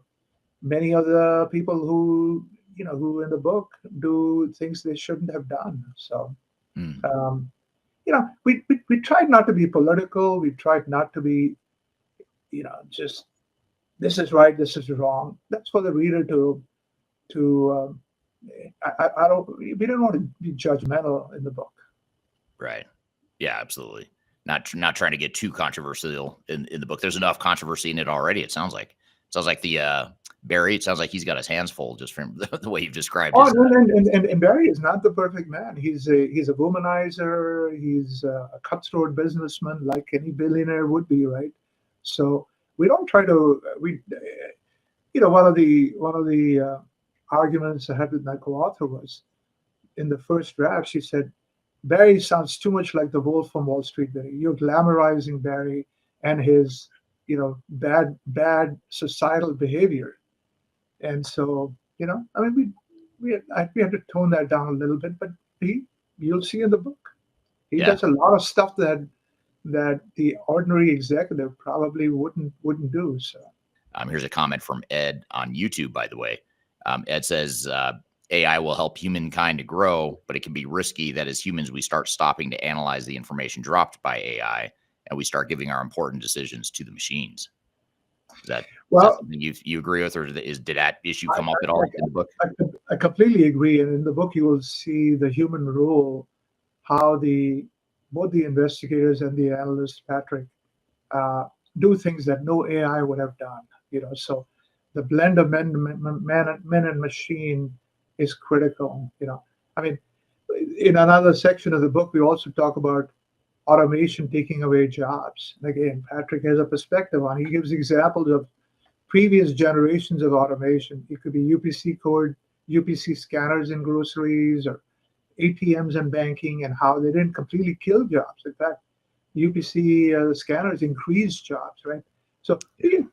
many of the people who in the book do things they shouldn't have done. So, Mm. we tried not to be political. We tried not to be, just this is right, this is wrong. That's for the reader to. I don't. We didn't want to be judgmental in the book. Right. Yeah, absolutely. Not trying to get too controversial in the book. There's enough controversy in it already. It sounds like the Barry. It sounds like he's got his hands full just from the way you've described Oh, his. and Barry is not the perfect man. He's a womanizer. He's a cutthroat businessman, like any billionaire would be, right? So we don't try to. One of the arguments I had with my co-author was in the first draft. She said, Barry sounds too much like the Wolf from Wall Street. Barry, you're glamorizing Barry and his, bad societal behavior. And so, I mean, we had to tone that down a little bit. But you'll see in the book, he does a lot of stuff that the ordinary executive probably wouldn't do. So, here's a comment from Ed on YouTube, by the way. Ed says, AI will help humankind to grow, but it can be risky that as humans, we start stopping to analyze the information dropped by AI and we start giving our important decisions to the machines. Is that something you agree with, or did that issue come up at all in the book? I completely agree. And in the book, you will see the human rule, how both the investigators and the analyst, Patrick, do things that no AI would have done. So the blend of man and machine is critical. I mean, in another section of the book, we also talk about automation taking away jobs. Again, Patrick has a perspective on. He gives examples of previous generations of automation. It could be UPC scanners in groceries, or ATMs in banking, and how they didn't completely kill jobs. In fact, UPC scanners increased jobs, right? So in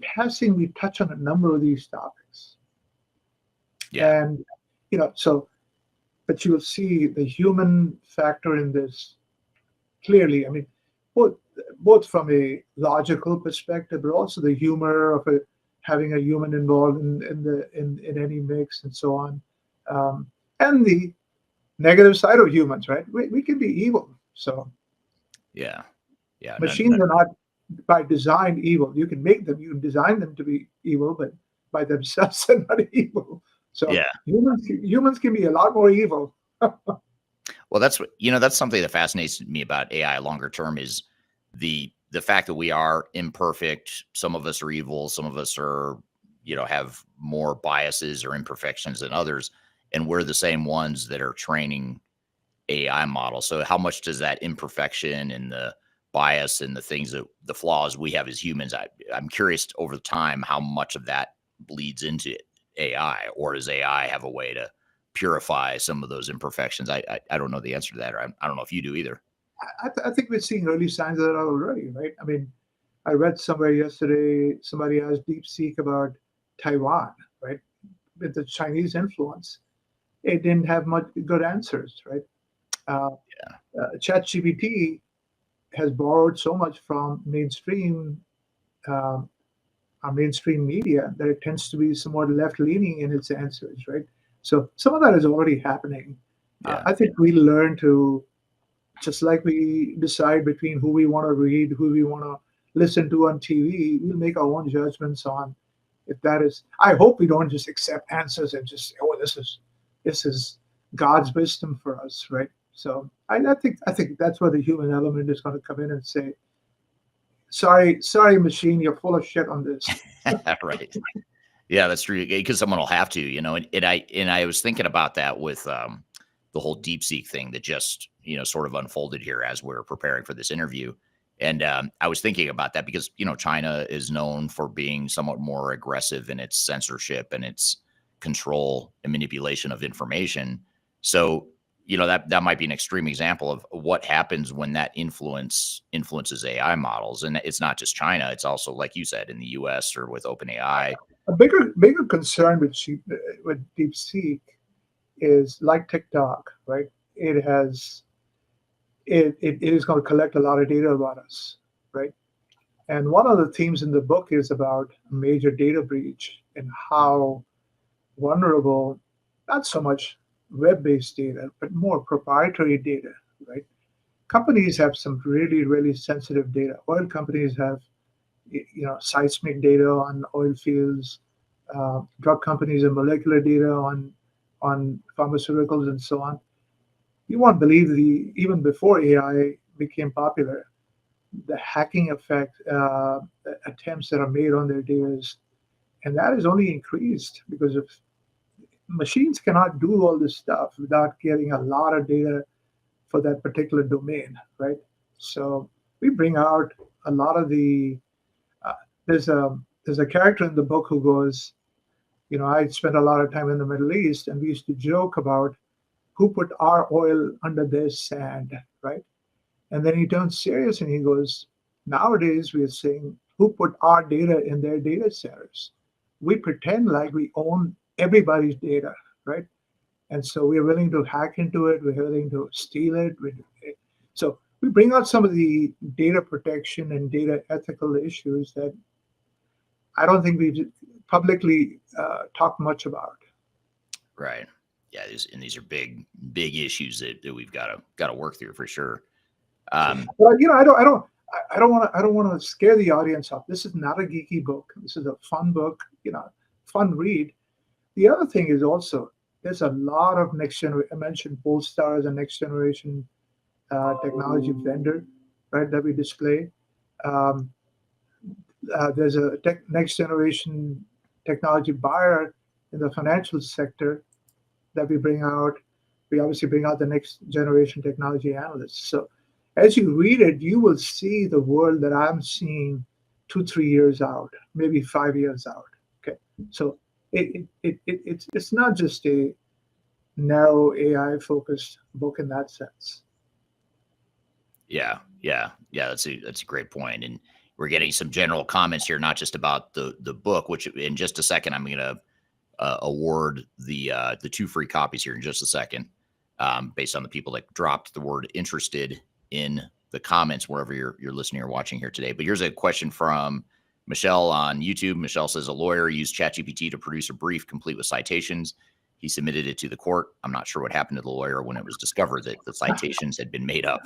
passing, we touch on a number of these topics. Yeah. And, but you'll see the human factor in this clearly. I mean, both from a logical perspective, but also the humor of having a human involved in any mix and so on. And the negative side of humans, right? We can be evil. So yeah. Machines are not by design evil. You can design them to be evil, but by themselves they're not evil. So humans can be a lot more evil. Well, that's something that fascinates me about AI longer term is the fact that we are imperfect. Some of us are evil. Some of us are, have more biases or imperfections than others. And we're the same ones that are training AI models. So how much does that imperfection and the bias and the flaws we have as humans, I'm curious over time how much of that bleeds into AI, or does AI have a way to purify some of those imperfections? I don't know the answer to that, or I don't know if you do either. I think we're seeing early signs of that already, right? I mean, I read somewhere yesterday, somebody asked DeepSeek about Taiwan, right? With the Chinese influence, it didn't have much good answers, right? ChatGPT has borrowed so much from mainstream media that it tends to be somewhat left-leaning in its answers, right? So some of that is already happening. I think we learn to, just like we decide between who we want to read, who we want to listen to on TV, we'll make our own judgments on if that is. I hope we don't just accept answers and just say, "Oh, this is God's wisdom for us," right? So I think that's where the human element is going to come in and say, sorry, machine, you're full of shit on this. Right. Yeah, that's true. Because someone will have to, and I was thinking about that with the whole DeepSeek thing that just, sort of unfolded here as we're preparing for this interview. And I was thinking about that because, China is known for being somewhat more aggressive in its censorship and its control and manipulation of information. So that might be an extreme example of what happens when that influences AI models. And it's not just China. It's also, like you said, in the US or with OpenAI. A bigger concern with DeepSeek is like TikTok, right? It is going to collect a lot of data about us, right? And one of the themes in the book is about a major data breach and how vulnerable, not so much web-based data, but more proprietary data, right? Companies have some really, really sensitive data. Oil companies have, seismic data on oil fields. Drug companies have molecular data on pharmaceuticals and so on. You won't believe even before AI became popular, the hacking effect attempts that are made on their data, and that has only increased because of machines cannot do all this stuff without getting a lot of data for that particular domain, right? So we bring out a lot of the. There's a character in the book who goes, I spent a lot of time in the Middle East, and we used to joke about who put our oil under their sand, right? And then he turns serious and he goes, nowadays we are saying who put our data in their data centers. We pretend like we own everybody's data, right? And so we're willing to hack into it. We're willing to steal it. So we bring out some of the data protection and data ethical issues that I don't think we've publicly talked much about. Right. Yeah. These are big issues that we've got to work through for sure. But I don't want to scare the audience off. This is not a geeky book. This is a fun book. Fun read. The other thing is also there's a lot of next generation. I mentioned Polestar as a next generation technology vendor, right? That we display. There's a next generation technology buyer in the financial sector that we bring out. We obviously bring out the next generation technology analysts. So as you read it, you will see the world that I'm seeing 2-3 years out, maybe 5 years out. Okay, so it's not just a narrow AI focused book in that sense. Yeah. That's a great point, and we're getting some general comments here, not just about the book, which in just a second I'm going to award the 2 free copies here in just a second, based on the people that dropped the word interested in the comments wherever you're listening or watching here today. But here's a question from Michelle on YouTube. Michelle says, a lawyer used ChatGPT to produce a brief complete with citations. He submitted it to the court. I'm not sure what happened to the lawyer when it was discovered that the citations had been made up.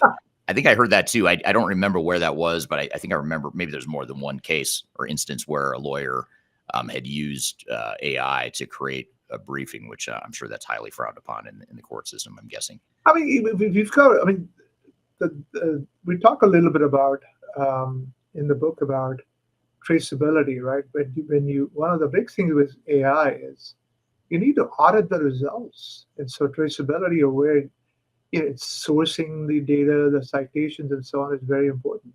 I think I heard that too. I don't remember where that was, but I think I remember maybe there's more than one case or instance where a lawyer had used AI to create a briefing, which I'm sure that's highly frowned upon in the court system, I'm guessing. I mean, we've got, we talk a little bit about in the book about traceability, right? One of the big things with AI is you need to audit the results. And so traceability of where it's sourcing the data, the citations, and so on is very important.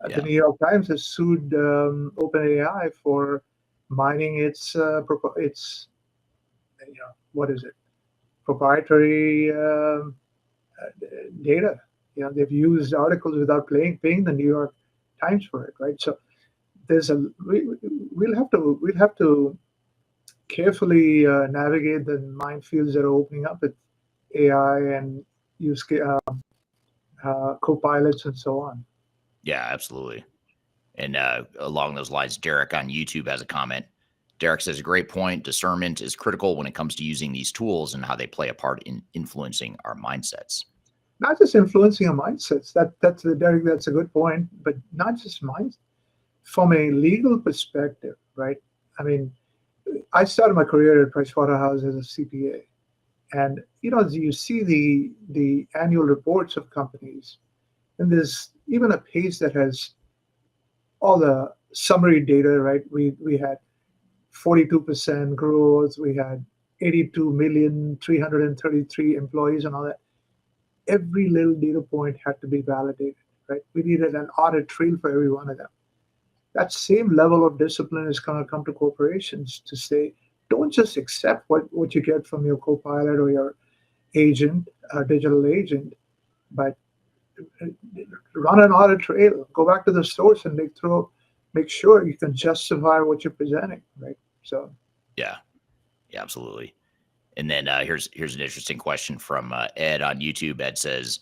The New York Times has sued OpenAI for mining its proprietary data. They've used articles without paying the New York Times for it, right? So we'll have to carefully navigate the minefields that are opening up with AI and use co-pilots and so on. Yeah, absolutely. And along those lines, Derek on YouTube has a comment. Derek says, a great point. Discernment is critical when it comes to using these tools and how they play a part in influencing our mindsets. Not just influencing our mindsets. Derek, that's a good point. But not just minds. From a legal perspective, right? I mean, I started my career at Pricewaterhouse as a CPA. And, you see the annual reports of companies, and there's even a page that has all the summary data, right? We had 42% growth. We had 82,333 employees and all that. Every little data point had to be validated, right? We needed an audit trail for every one of them. That same level of discipline is going to come to corporations to say, don't just accept what you get from your co-pilot or your agent, a digital agent, but run an audit trail, go back to the source and make sure you can justify what you're presenting, right? So yeah, absolutely. And then here's an interesting question from Ed on YouTube. Ed says,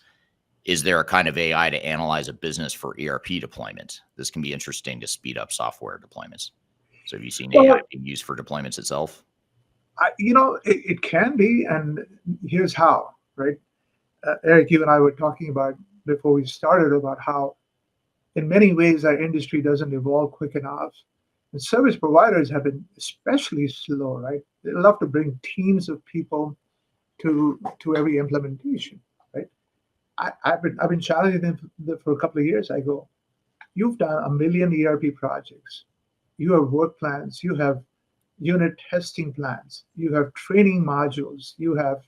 is there a kind of AI to analyze a business for ERP deployment? This can be interesting to speed up software deployments. So have you seen AI being used for deployments itself? It can be, and here's how, right? Eric, you and I were talking about before we started about how in many ways our industry doesn't evolve quick enough. And service providers have been especially slow, right? They love to bring teams of people to every implementation, right? I've been challenging them for a couple of years. I go, you've done 1 million ERP projects. You have work plans. You have unit testing plans. You have training modules. You have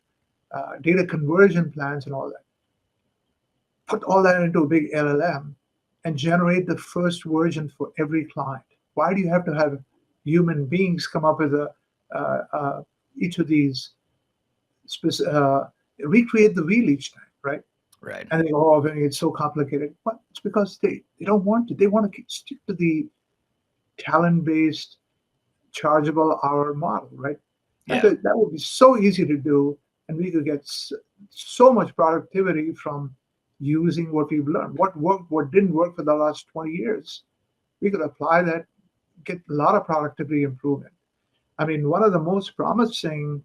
data conversion plans and all that. Put all that into a big LLM and generate the first version for every client. Why do you have to have human beings come up with each of these, recreate the wheel each time, right? Right. And they go, oh, Vinnie, it's so complicated. But it's because they don't want to. They want to stick to the talent-based, chargeable hour model, right? Yeah. That would be so easy to do, and we could get so much productivity from using what we've learned. What worked, what didn't work for the last 20 years. We could apply that, get a lot of productivity improvement. I mean, one of the most promising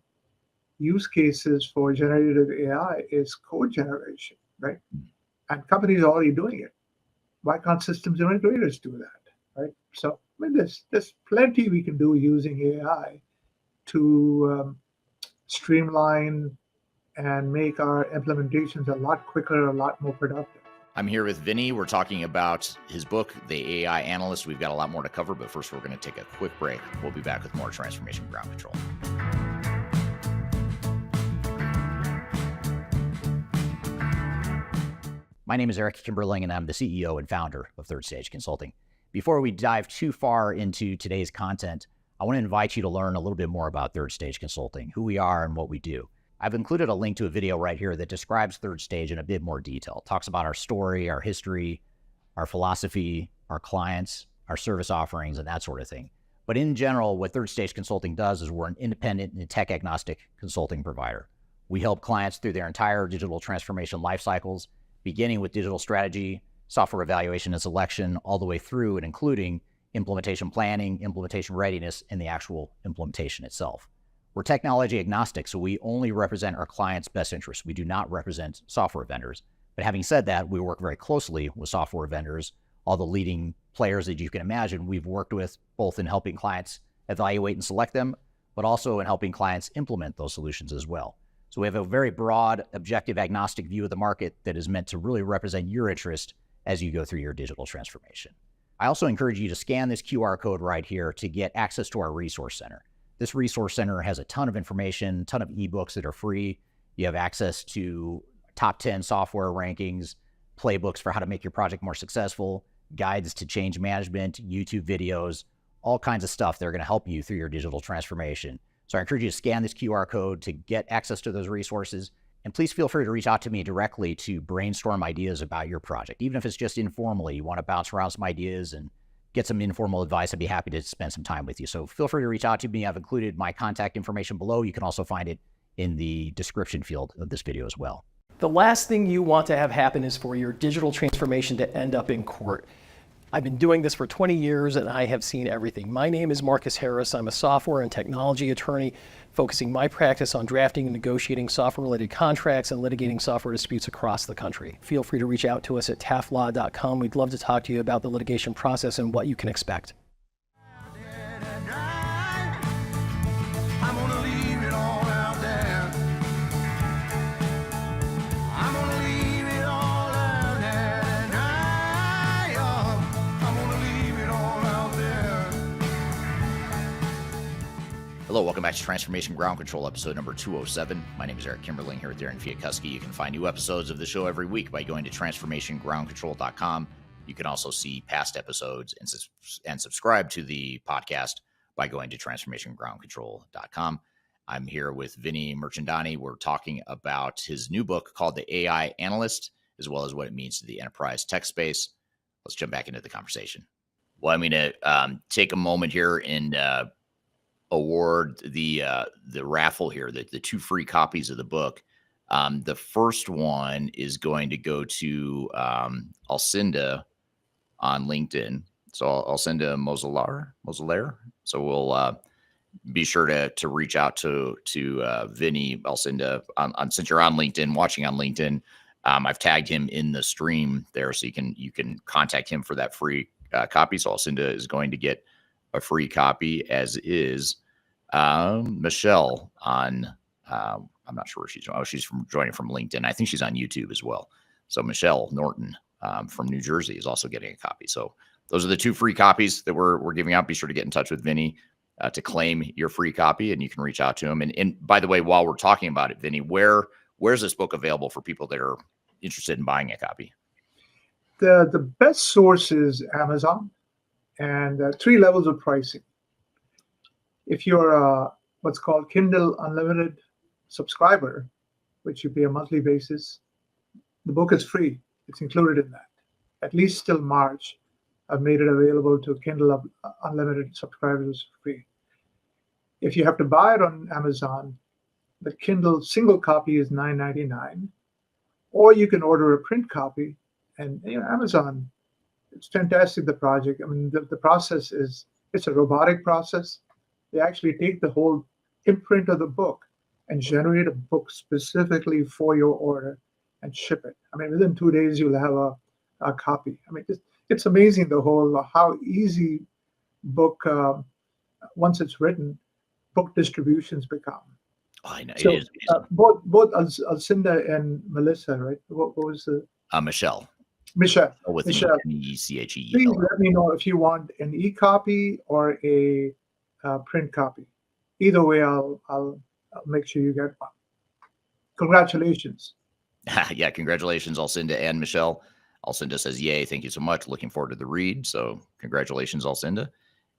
use cases for generative AI is code generation, right? And companies are already doing it. Why can't systems integrators do that, right? So, I mean, there's plenty we can do using AI to streamline and make our implementations a lot quicker, a lot more productive. I'm here with Vinnie. We're talking about his book, The AI Analyst. We've got a lot more to cover, but first we're going to take a quick break. We'll be back with more Transformation Ground Control. My name is Eric Kimberling, and I'm the CEO and founder of Third Stage Consulting. Before we dive too far into today's content, I want to invite you to learn a little bit more about Third Stage Consulting, who we are and what we do. I've included a link to a video right here that describes Third Stage in a bit more detail. It talks about our story, our history, our philosophy, our clients, our service offerings, and that sort of thing. But in general, what Third Stage Consulting does is we're an independent and tech-agnostic consulting provider. We help clients through their entire digital transformation life cycles, beginning with digital strategy, software evaluation and selection, all the way through and including implementation planning, implementation readiness, and the actual implementation itself. We're technology agnostic, so we only represent our clients' best interests. We do not represent software vendors. But having said that, we work very closely with software vendors, all the leading players that you can imagine we've worked with, both in helping clients evaluate and select them, but also in helping clients implement those solutions as well. So we have a very broad, objective, agnostic view of the market that is meant to really represent your interest as you go through your digital transformation. I also encourage you to scan this QR code right here to get access to our resource center. This resource center has a ton of information, a ton of ebooks that are free. You have access to top 10 software rankings, playbooks for how to make your project more successful, guides to change management, YouTube videos, all kinds of stuff that are going to help you through your digital transformation. So I encourage you to scan this QR code to get access to those resources. And please feel free to reach out to me directly to brainstorm ideas about your project. Even if it's just informally, you want to bounce around some ideas and get some informal advice, I'd be happy to spend some time with you. So feel free to reach out to me. I've included my contact information below. You can also find it in the description field of this video as well. The last thing you want to have happen is for your digital transformation to end up in court. I've been doing this for 20 years and I have seen everything. My name is Marcus Harris. I'm a software and technology attorney focusing my practice on drafting and negotiating software-related contracts and litigating software disputes across the country. Feel free to reach out to us at taftlaw.com. We'd love to talk to you about the litigation process and what you can expect. Hello, welcome back to Transformation Ground Control, episode number 207. My name is Eric Kimberling here with Darian Chwialkowski. You can find new episodes of the show every week by going to transformationgroundcontrol.com. You can also see past episodes and subscribe to the podcast by going to transformationgroundcontrol.com. I'm here with Vinnie Mirchandani. We're talking about his new book called The AI Analyst, as well as what it means to the enterprise tech space. Let's jump back into the conversation. Well, I'm going to take a moment here and award the raffle here, the 2 free copies of the book. The first one is going to go to Alcinda on LinkedIn. So Alcinda Moselaar. So we'll be sure to reach out to Vinnie Alcinda on since you're on LinkedIn, watching on LinkedIn. I've tagged him in the stream there, so you can contact him for that free copy. So Alcinda is going to get a free copy, as is Michelle on. I'm not sure where she's. Oh, she's joining from LinkedIn. I think she's on YouTube as well. So Michelle Norton from New Jersey is also getting a copy. So those are the 2 free copies that we're giving out. Be sure to get in touch with Vinnie to claim your free copy, and you can reach out to him. And by the way, while we're talking about it, Vinnie, where's this book available for people that are interested in buying a copy? The best source is Amazon, and 3 levels of pricing. If you're what's called Kindle Unlimited subscriber, which you pay a monthly basis, the book is free. It's included in that. At least till March, I've made it available to Kindle Unlimited subscribers free. If you have to buy it on Amazon, the Kindle single copy is $9.99, or you can order a print copy. And Amazon, it's fantastic, the project. I mean, the process it's a robotic process. They actually take the whole imprint of the book and generate a book specifically for your order and ship it. I mean, within 2 days, you'll have a copy. I mean, it's amazing how easy book, once it's written, book distributions become. Oh, I know. So, it is both Alcinda and Melissa, right? What was the Michelle. Michelle. With Michelle. MECHE. Please let me know if you want an e-copy or a print copy. Either way, I'll make sure you get one. Congratulations. Yeah, congratulations, Alcinda and Michelle. Alcinda says, yay, thank you so much. Looking forward to the read. So congratulations, Alcinda.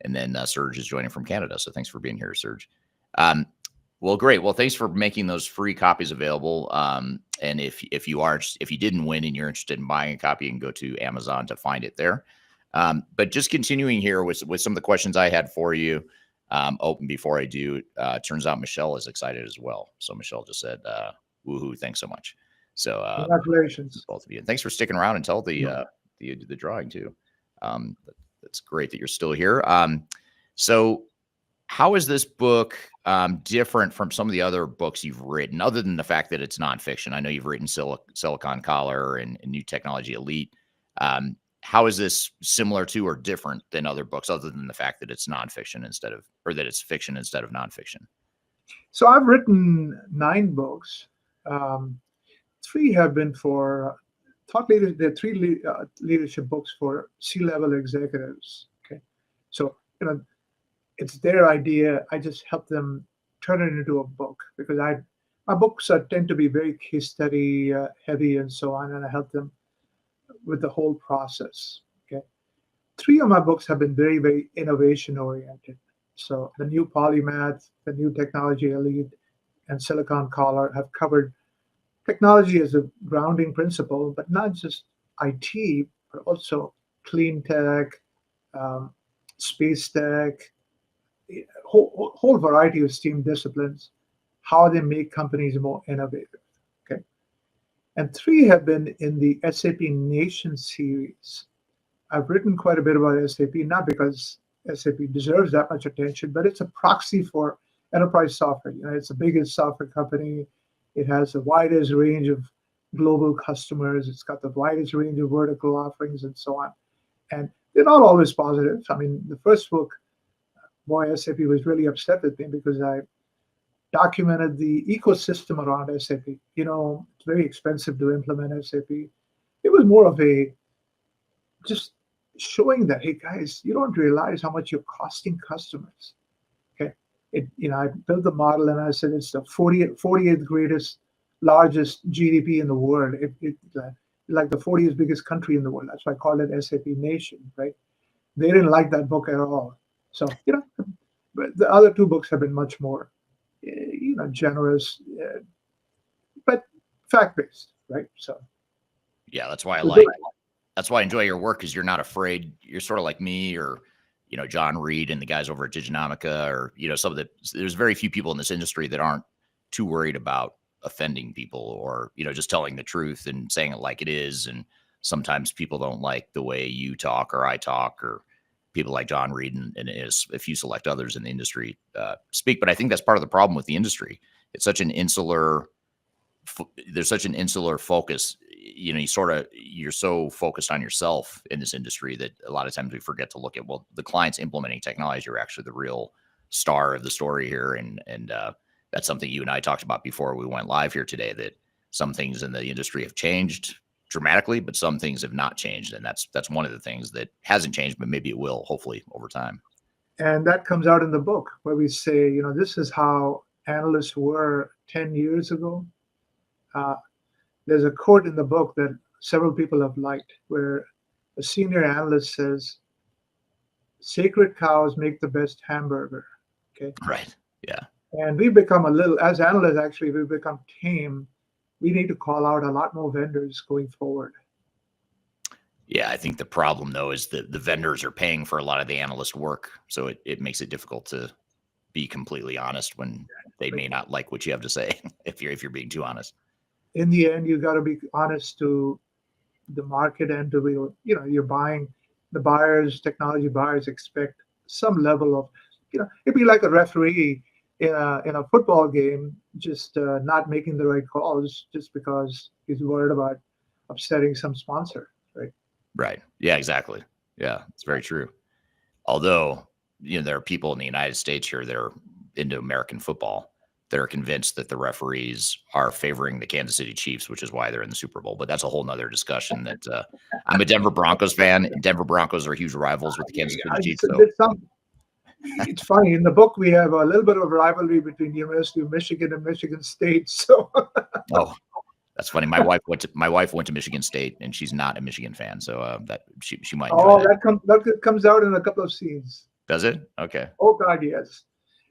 And then Serge is joining from Canada. So thanks for being here, Serge. Well, great. Well, thanks for making those free copies available. And if you didn't win and you're interested in buying a copy, you can go to Amazon to find it there. But just continuing here with some of the questions I had for you. Before I do, turns out Michelle is excited as well. So Michelle just said, woohoo, thanks so much. So congratulations, both of you. And thanks for sticking around until the drawing too. That's great that you're still here. So how is this book different from some of the other books you've written, other than the fact that it's nonfiction? I know you've written Silicon Collar and New Technology Elite. How is this similar to or different than other books, other than the fact that it's nonfiction that it's fiction instead of nonfiction? So I've written 9 books. 3 have been for thought leaders. There are 3 leadership books for C-level executives. Okay, so it's their idea. I just help them turn it into a book, because my books tend to be very case study heavy and so on, and I help them with the whole process. Okay, 3 of my books have been very, very innovation oriented. So the New Polymath, the New Technology Elite, and Silicon Collar have covered technology as a grounding principle, but not just IT, but also clean tech, space tech, whole variety of STEAM disciplines, how they make companies more innovative. Okay, and 3 have been in the SAP Nation series. I've written quite a bit about SAP, not because SAP deserves that much attention, but it's a proxy for enterprise software. It's the biggest software company. It has the widest range of global customers. It's got the widest range of vertical offerings and so on. And they're not always positive. I mean, the first book, boy, SAP was really upset with me because I documented the ecosystem around SAP. It's very expensive to implement SAP. It was more of just showing that, hey guys, you don't realize how much you're costing customers. Okay, I built the model and I said it's the 48th largest GDP in the world. Like the 40th biggest country in the world. That's why I called it SAP Nation, right? They didn't like that book at all. So but the other 2 books have been much more, generous, but fact-based, right? So Yeah, that's why I we're like. doing That's why I enjoy your work, because you're not afraid. You're sort of like me, or John Reed and the guys over at Diginomica, or some of the. There's very few people in this industry that aren't too worried about offending people, or just telling the truth and saying it like it is. And sometimes people don't like the way you talk or I talk, or people like John Reed and a few select others in the industry speak. But I think that's part of the problem with the industry. It's such an insular. There's such an insular focus. You're so focused on yourself in this industry that a lot of times we forget to look at, well, the clients implementing technology are actually the real star of the story here. And that's something you and I talked about before we went live here today, that some things in the industry have changed dramatically, but some things have not changed. And that's one of the things that hasn't changed, but maybe it will, hopefully, over time. And that comes out in the book where we say, this is how analysts were 10 years ago. There's a quote in the book that several people have liked, where a senior analyst says, "Sacred cows make the best hamburger." Okay. Right. Yeah. And we've become as analysts, actually, we've become tame. We need to call out a lot more vendors going forward. Yeah, I think the problem, though, is that the vendors are paying for a lot of the analyst work. So it makes it difficult to be completely honest when they may not like what you have to say, if you're being too honest. In the end, you got to be honest to the market and to you're buying. The buyers, technology buyers, expect some level of, it'd be like a referee in a football game, just not making the right calls just because he's worried about upsetting some sponsor, right? Right. Yeah, exactly. Yeah, it's very true. Although, there are people in the United States here that are into American football that are convinced that the referees are favoring the Kansas City Chiefs, which is why they're in the Super Bowl. But that's a whole nother discussion. That I'm a Denver Broncos fan, and Denver Broncos are huge rivals with the Kansas City Chiefs. It's funny. In the book, we have a little bit of rivalry between the University of Michigan and Michigan State. So, oh, that's funny. My wife went to Michigan State, and she's not a Michigan fan, so that she might enjoy that. That comes out in a couple of scenes. Does it? Okay. Oh God, yes.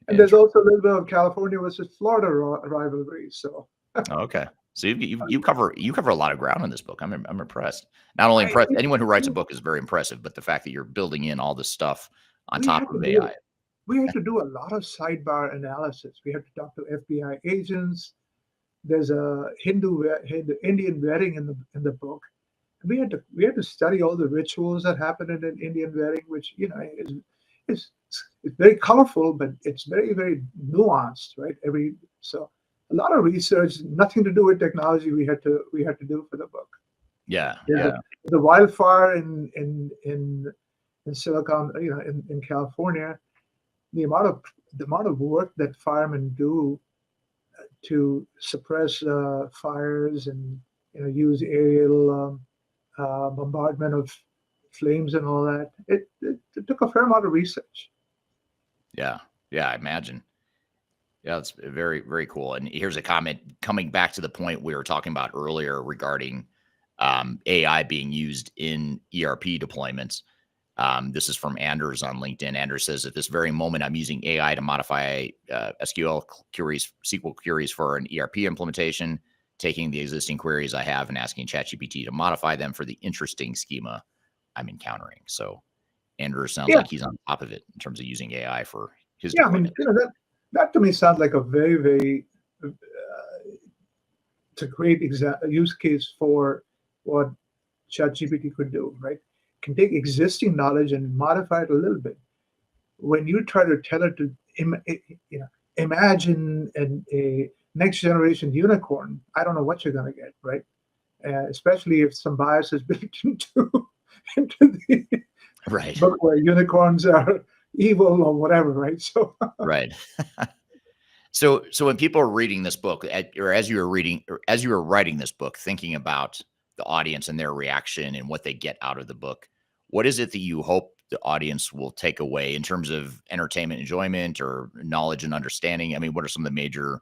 And there's also a little bit of California versus Florida rivalry. So. Okay. So you cover a lot of ground in this book. I'm impressed. Not only impressed, anyone who writes a book is very impressive, but the fact that you're building in all this stuff on top of AI. We had to do a lot of sidebar analysis. We had to talk to FBI agents. There's a Indian wedding in the book. We had to study all the rituals that happen in an Indian wedding, which is very colorful, but it's very, very nuanced, right? So a lot of research, nothing to do with technology. We had to do for the book. Yeah. The wildfire in Silicon, in California, the amount of work that firemen do to suppress fires and use aerial bombardment of flames and all that. It took a fair amount of research. Yeah, I imagine. Yeah, it's very, very cool. And here's a comment coming back to the point we were talking about earlier regarding AI being used in ERP deployments. This is from Anders on LinkedIn. Anders says, at this very moment, I'm using AI to modify SQL queries for an ERP implementation, taking the existing queries I have and asking ChatGPT to modify them for the interesting schema I'm encountering. So Anders sounds like he's on top of it in terms of using AI for his deployment. I mean, that to me sounds like a very, very it's a great use case for what ChatGPT could do, right? Can take existing knowledge and modify it a little bit. When you try to tell it to imagine a next generation unicorn, I don't know what you're going to get, right? Especially if some bias is built into the book where unicorns are evil or whatever, right? So right. So when people are reading this book, or as you were writing this book, thinking about the audience and their reaction and what they get out of the book, what is it that you hope the audience will take away in terms of entertainment, enjoyment, or knowledge and understanding? I mean, what are some of the major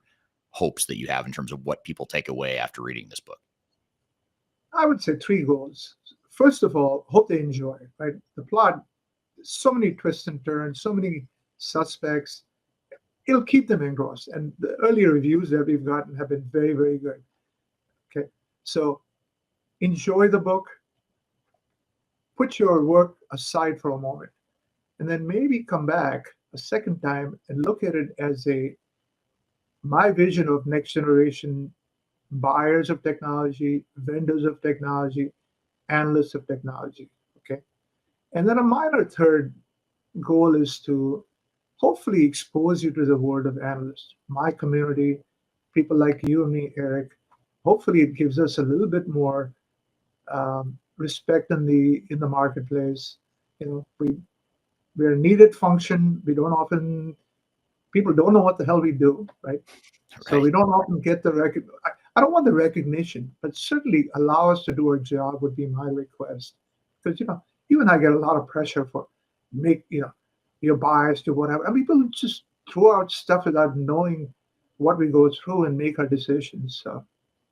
hopes that you have in terms of what people take away after reading this book? I would say 3 goals. First of all, hope they enjoy it, right? The plot, so many twists and turns, so many suspects. it'll keep them engrossed. And the earlier reviews that we've gotten have been very, very good. Okay, so enjoy the book, put your work aside for a moment, and then maybe come back a second time and look at it as my vision of next generation buyers of technology, vendors of technology, analysts of technology. Okay, and then a minor third goal is to hopefully expose you to the world of analysts, my community, people like you and me, Eric. Hopefully, it gives us a little bit more respect in the marketplace. We're a needed function. People don't know what the hell we do, right? So we don't often get the I don't want the recognition, but certainly allow us to do our job would be my request. Because you and I get a lot of pressure for you're biased or whatever. And people just throw out stuff without knowing what we go through and make our decisions. So,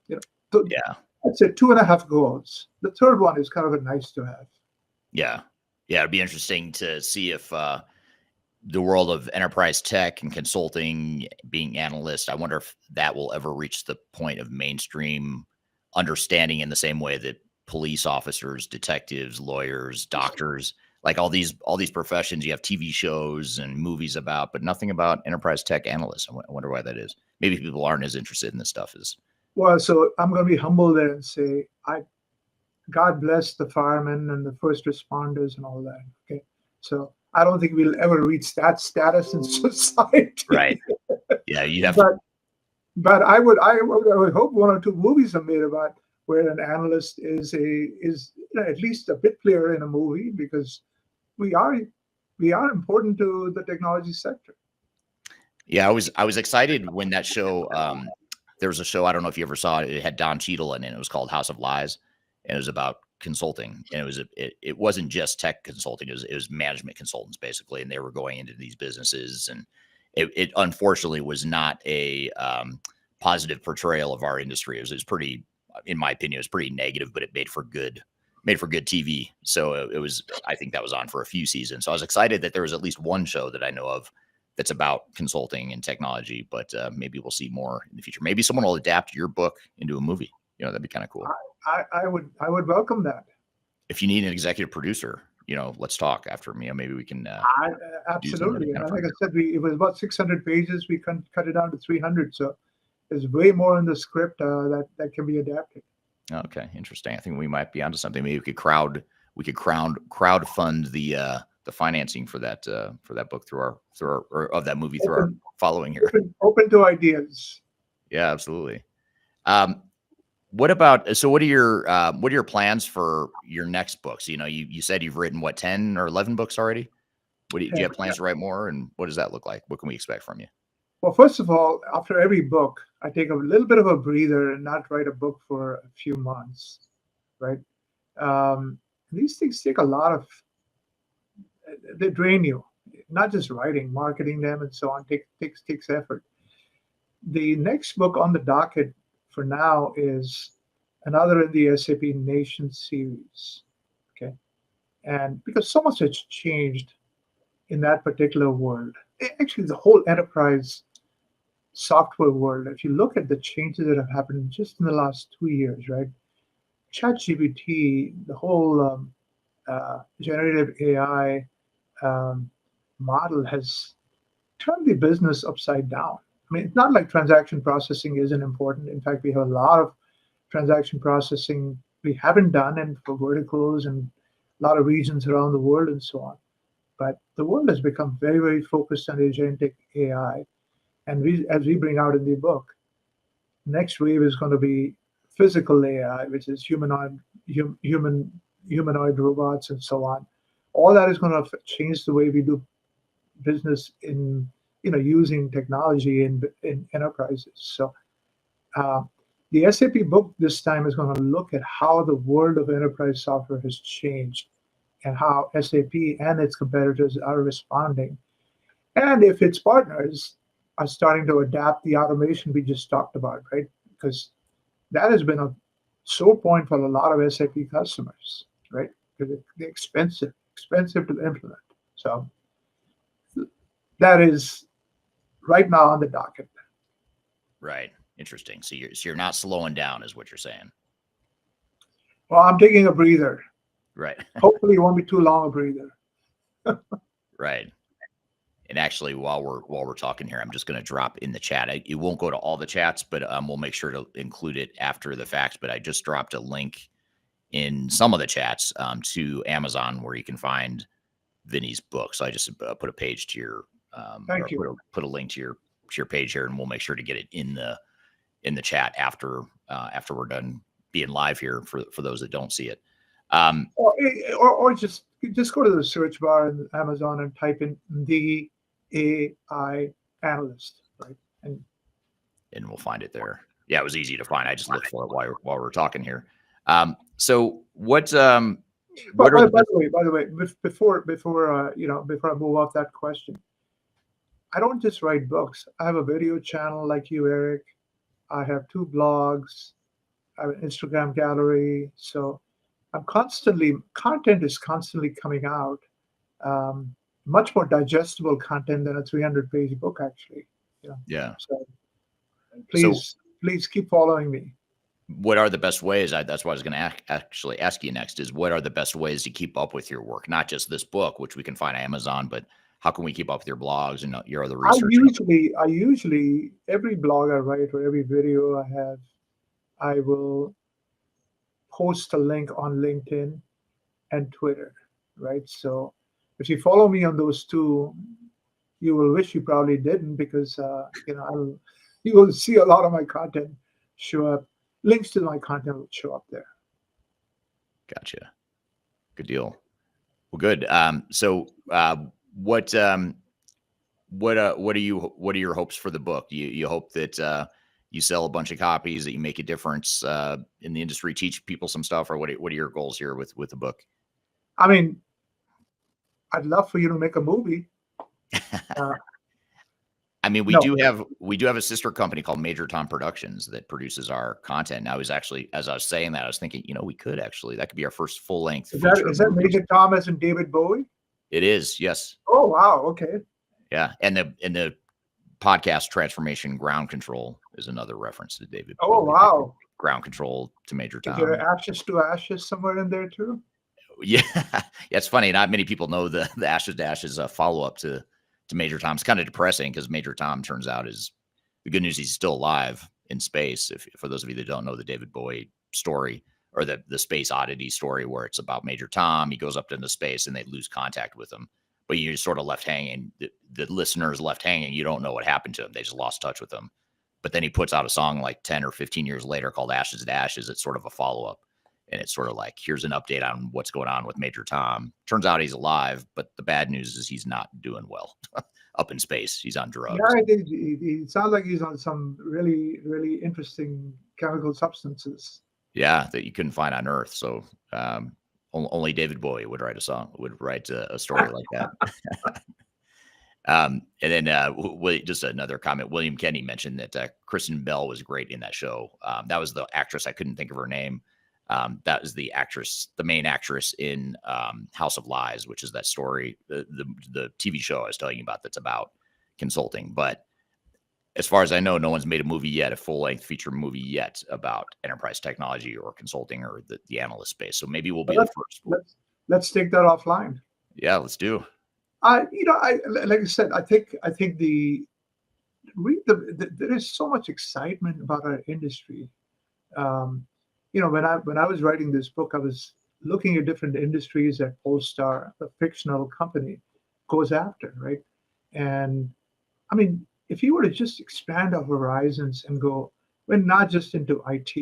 yeah, I'd say 2.5 goals. The third one is kind of a nice to have. Yeah. It'd be interesting to see if the world of enterprise tech and consulting, being analyst, I wonder if that will ever reach the point of mainstream understanding in the same way that police officers, detectives, lawyers, doctors, like all these professions you have TV shows and movies about, but nothing about enterprise tech analysts. I wonder why that is. Maybe people aren't as interested in this stuff as. Well, so I'm going to be humble there and say, God bless the firemen and the first responders and all that. Okay, so I don't think we'll ever reach that status in society. Right. Yeah, you have. But I would hope 1 or 2 movies are made about where an analyst is at least a bit player in a movie, because we are important to the technology sector. Yeah, I was excited when that show. There was a show, I don't know if you ever saw it. It had Don Cheadle in it. It was called House of Lies, and it was about consulting. And it wasn't just tech consulting. It was management consultants basically, and they were going into these businesses. And it unfortunately was not a positive portrayal of our industry. It was pretty, in my opinion, it was pretty negative, but it made for good TV. So it was. I think that was on for a few seasons. So I was excited that there was at least one show that I know of that's about consulting and technology, but maybe we'll see more in the future. Maybe someone will adapt your book into a movie. That'd be kind of cool. I would welcome that. If you need an executive producer, let's talk after me. Maybe we can. Absolutely. And like I said, it was about 600 pages. We cut it down to 300. So there's way more in the script that can be adapted. Okay, interesting. I think we might be onto something. Maybe we could crowd fund the financing for that book through our movie through our following here. Open to ideas. Yeah, absolutely. What are your plans for your next books? You said you've written 10 or 11 books already. Do you have plans to write more, and what does that look like? What can we expect from you? Well, first of all, after every book, I take a little bit of a breather and not write a book for a few months, right? These things take a lot of. They drain you. Not just writing, marketing them, and so on takes effort. The next book on the docket for now is another in the SAP Nation series. Okay, and because so much has changed in that particular world, actually the whole enterprise software world. If you look at the changes that have happened just in the last 2 years, right? ChatGPT, the whole generative AI model has turned the business upside down. I mean, it's not like transaction processing isn't important. In fact, we have a lot of transaction processing we haven't done, and for verticals and a lot of regions around the world and so on. But the world has become very, very focused on agentic AI. And as we bring out in the book, next wave is going to be physical AI, which is humanoid robots and so on. All that is going to change the way we do business in using technology in enterprises. So the SAP book this time is going to look at how the world of enterprise software has changed and how SAP and its competitors are responding, and if its partners are starting to adapt the automation we just talked about, right? Because that has been a sore point for a lot of SAP customers, right? Because they're expensive to implement. So that is right now on the docket. Right. Interesting. So you're not slowing down, is what you're saying. Well, I'm taking a breather. Right. Hopefully, it won't be too long a breather. Right. And actually, while we're talking here, I'm just going to drop in the chat. It won't go to all the chats, but we'll make sure to include it after the fact. But I just dropped a link in some of the chats to Amazon where you can find Vinnie's book. So I just put a page to your Thank you. Put a link to your page here, and we'll make sure to get it in the chat after we're done being live here for those that don't see it. Or just go to the search bar in Amazon and type in the AI Analyst, right? And we'll find it there. Yeah, it was easy to find. I just looked for it while we're talking here. So what? By the way, before I move off that question, I don't just write books. I have a video channel like you, Eric. I have 2 blogs. I have an Instagram gallery. So content is constantly coming out. Much more digestible content than a 300-page book, actually. Yeah. So please keep following me. What are the best ways? That's what I was going to actually ask you next. Is what are the best ways to keep up with your work? Not just this book, which we can find on Amazon, but how can we keep up with your blogs and your other research? I usually every blog I write or every video I have, I will post a link on LinkedIn and Twitter, right? So if you follow me on those 2, you will wish you probably didn't, because you will see a lot of my content show up. Links to my content will show up there. Gotcha. Good deal. Well, good. So what are your hopes for the book? You hope that you sell a bunch of copies, that you make a difference in the industry, teach people some stuff, or what are your goals here with the book? I mean, I'd love for you to make a movie. I mean, we do have a sister company called Major Tom Productions that produces our content. And I was actually, as I was saying that, I was thinking, we could actually, that could be our first full length. Is that Major Tom as in David Bowie? It is, yes. Oh wow, okay. Yeah, and the podcast Transformation Ground Control is another reference to David. Oh Bowie. wow. Ground Control to Major Tom. Is there Ashes to Ashes somewhere in there too? Yeah, it's funny. Not many people know the Ashes to Ashes follow up to Major Tom. It's kind of depressing because Major Tom turns out is the good news. He's still alive in space. For those of you that don't know the David Bowie story or the Space Oddity story, where it's about Major Tom, he goes up into space and they lose contact with him, but you're sort of left hanging. The listener is left hanging. You don't know what happened to him. They just lost touch with him. But then he puts out a song like 10 or 15 years later called Ashes to Ashes. It's sort of a follow up. And it's sort of like, here's an update on what's going on with Major Tom. Turns out he's alive, but the bad news is he's not doing well up in space. He's on drugs. Yeah, it sounds like he's on some really, really interesting chemical substances. Yeah, that you couldn't find on Earth. So only David Bowie would write a story like that. And then just another comment. William Kenny mentioned that Kristen Bell was great in that show. That was the actress. I couldn't think of her name. That was the main actress in House of Lies, which is that story, the TV show I was telling you about that's about consulting. But as far as I know, no one's made a movie yet, a full-length feature movie yet about enterprise technology or consulting or the analyst space. So maybe we'll be the first. Let's take that offline. Yeah, let's do. Like I said, I think there is so much excitement about our industry. When I was writing this book, I was looking at different industries that Polestar, the fictional company, goes after, right? And I mean, if you were to just expand our horizons and go, well, not just into IT,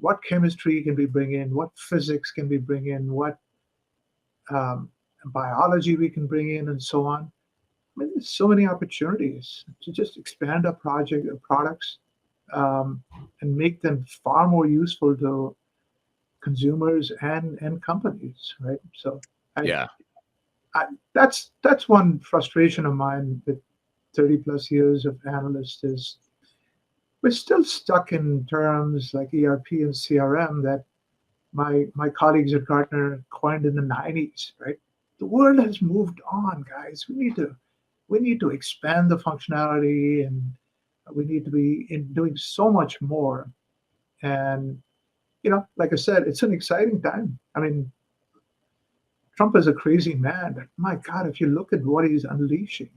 what chemistry can we bring in? What physics can we bring in? What biology we can bring in, and so on. I mean, there's so many opportunities to just expand our products and make them far more useful to consumers and companies, right? So that's one frustration of mine with 30 plus years of Analyst is we're still stuck in terms like ERP and CRM that my colleagues at Gartner coined in the 90s, right? The world has moved on, guys. We need to we need to expand the functionality, and we need to be doing so much more. And, like I said, it's an exciting time. I mean, Trump is a crazy man, but my God, if you look at what he's unleashing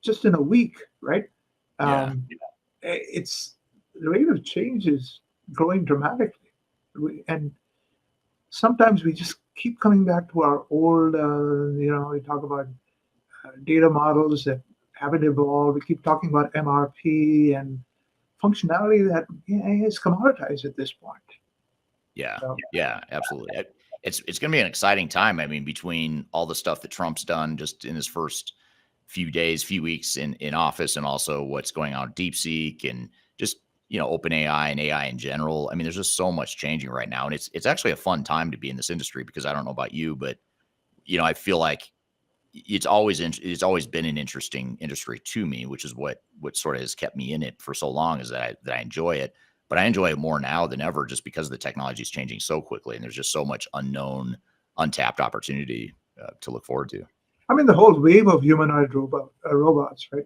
just in a week, right? Yeah. It's the rate of change is growing dramatically. And sometimes we just keep coming back to our old, we talk about data models that haven't evolved. We keep talking about MRP and functionality that is commoditized at this point. Yeah. So, Yeah, absolutely. It's going to be an exciting time. I mean, between all the stuff that Trump's done just in his first few days, few weeks in office, and also what's going on with DeepSeek and just, open AI and AI in general. I mean, there's just so much changing right now. And it's actually a fun time to be in this industry, because I don't know about you, but, I feel like it's always been an interesting industry to me, which is what sort of has kept me in it for so long, is that I enjoy it. But I enjoy it more now than ever, just because the technology is changing so quickly, and there's just so much unknown, untapped opportunity to look forward to. I mean, the whole wave of humanoid robots, right?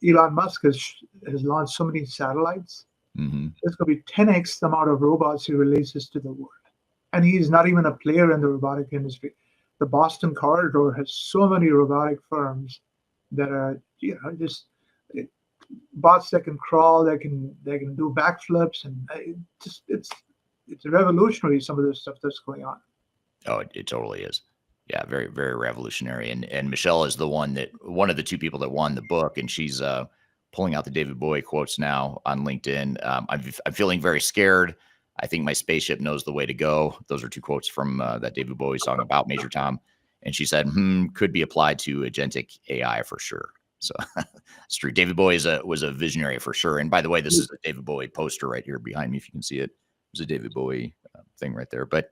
Elon Musk has launched so many satellites. Mm-hmm. There's going to be 10x the amount of robots he releases to the world. And he's not even a player in the robotic industry. The Boston Corridor has so many robotic firms that are, just bots that can crawl, that can do backflips, and it's revolutionary, some of the stuff that's going on. Oh, it totally is. Yeah, very, very revolutionary. And Michelle is one of the two people that won the book, and she's pulling out the David Bowie quotes now on LinkedIn. I'm feeling very scared. I think my spaceship knows the way to go. Those are two quotes from that David Bowie song about Major Tom. And she said, could be applied to agentic AI for sure. So it's true. David Bowie was a visionary for sure. And by the way, this is a David Bowie poster right here behind me, if you can see it. There's a David Bowie thing right there. But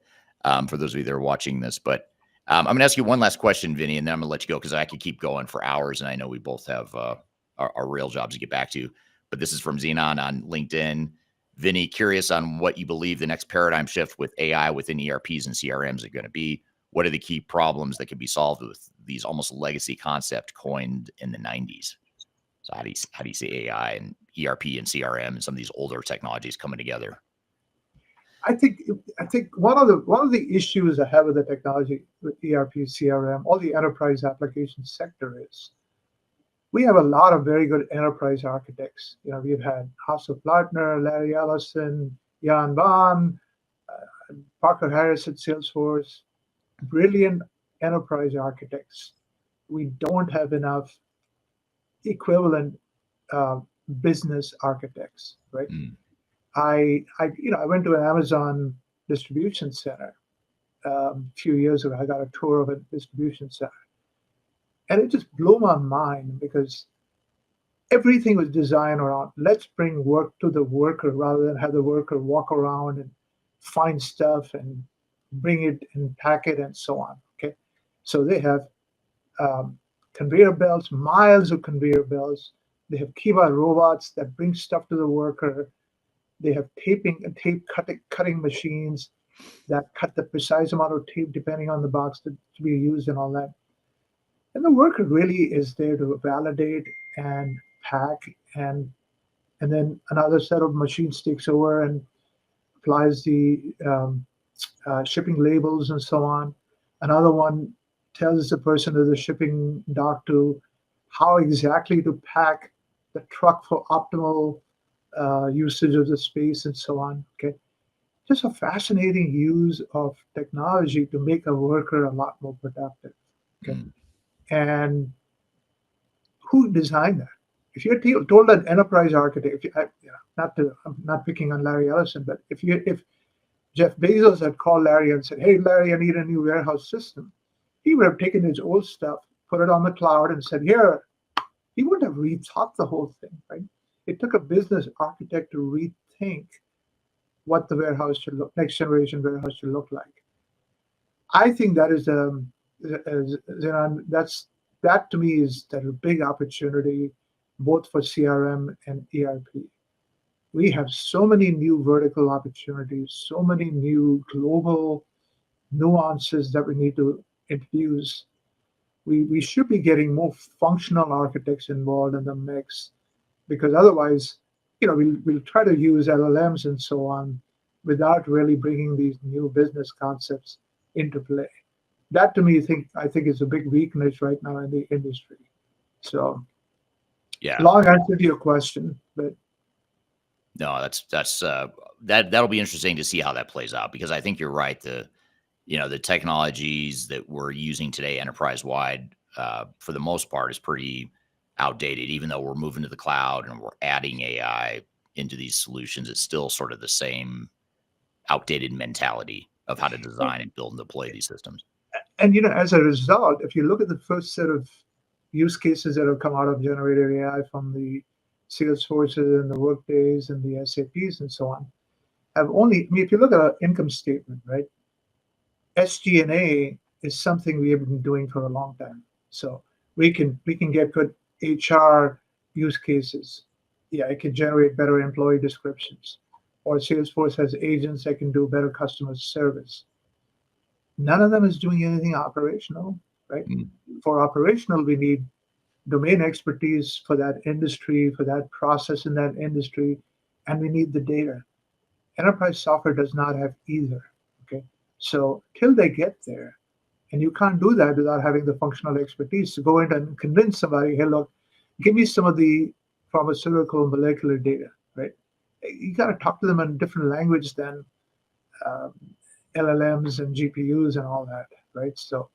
for those of you that are watching this, but I'm going to ask you one last question, Vinnie, and then I'm going to let you go, because I could keep going for hours, and I know we both have our real jobs to get back to. But this is from Xenon on LinkedIn. Vinnie, curious on what you believe the next paradigm shift with AI within ERPs and CRMs are going to be. What are the key problems that can be solved with these almost legacy concept coined in the 90s? So how do you see AI and ERP and CRM and some of these older technologies coming together? I think one of the issues I have with the technology, with ERP, CRM, all the enterprise application sector, is we have a lot of very good enterprise architects. We've had Hasso Plattner, Larry Ellison, Jan Bahn, Parker Harris at Salesforce, brilliant enterprise architects. We don't have enough equivalent business architects, right? I went to an Amazon distribution center a few years ago. I got a tour of a distribution center, and it just blew my mind, because everything was designed around, let's bring work to the worker rather than have the worker walk around and find stuff and bring it and pack it and so on. Okay, so they have conveyor belts, miles of conveyor belts. They have Kiva robots that bring stuff to the worker. They have tape cutting machines that cut the precise amount of tape depending on the box to be used and all that. And the worker really is there to validate and pack, and then another set of machines takes over and applies the shipping labels and so on. Another one tells the person at the shipping dock to how exactly to pack the truck for optimal usage of the space and so on. Okay, just a fascinating use of technology to make a worker a lot more productive. Okay, and who designed that? If you're told an enterprise architect, I'm not picking on Larry Ellison, but if Jeff Bezos had called Larry and said, "Hey, Larry, I need a new warehouse system," he would have taken his old stuff, put it on the cloud, and said, "Here." He wouldn't have rethought the whole thing, right? It took a business architect to rethink what the warehouse should look, next generation warehouse should look like. I think that is that to me is a big opportunity, both for CRM and ERP. We have so many new vertical opportunities, so many new global nuances that we need to introduce. we should be getting more functional architects involved in the mix, because otherwise, we'll try to use LLMs and so on without really bringing these new business concepts into play. That to me, I think is a big weakness right now in the industry. So, Yeah. long answer to your question, but No, that'll be interesting to see how that plays out, because I think you're right. The technologies that we're using today enterprise wide, for the most part, is pretty outdated. Even though we're moving to the cloud and we're adding AI into these solutions, it's still sort of the same outdated mentality of how to design and build and deploy these systems. and as a result, if you look at the first set of use cases that have come out of generative AI from the Salesforces and the Workdays and the SAPs and so on, if you look at our income statement, right? SG&A is something we have been doing for a long time. So we can get good HR use cases. Yeah, it can generate better employee descriptions. Or Salesforce has agents that can do better customer service. None of them is doing anything operational, right? For operational, we need domain expertise for that industry, for that process in that industry, and we need the data. Enterprise software does not have either. Okay, so till they get there, and you can't do that without having the functional expertise to go in and convince somebody, hey, look, give me some of the pharmaceutical molecular data, right? You got to talk to them in a different language than LLMs and GPUs and all that, right? So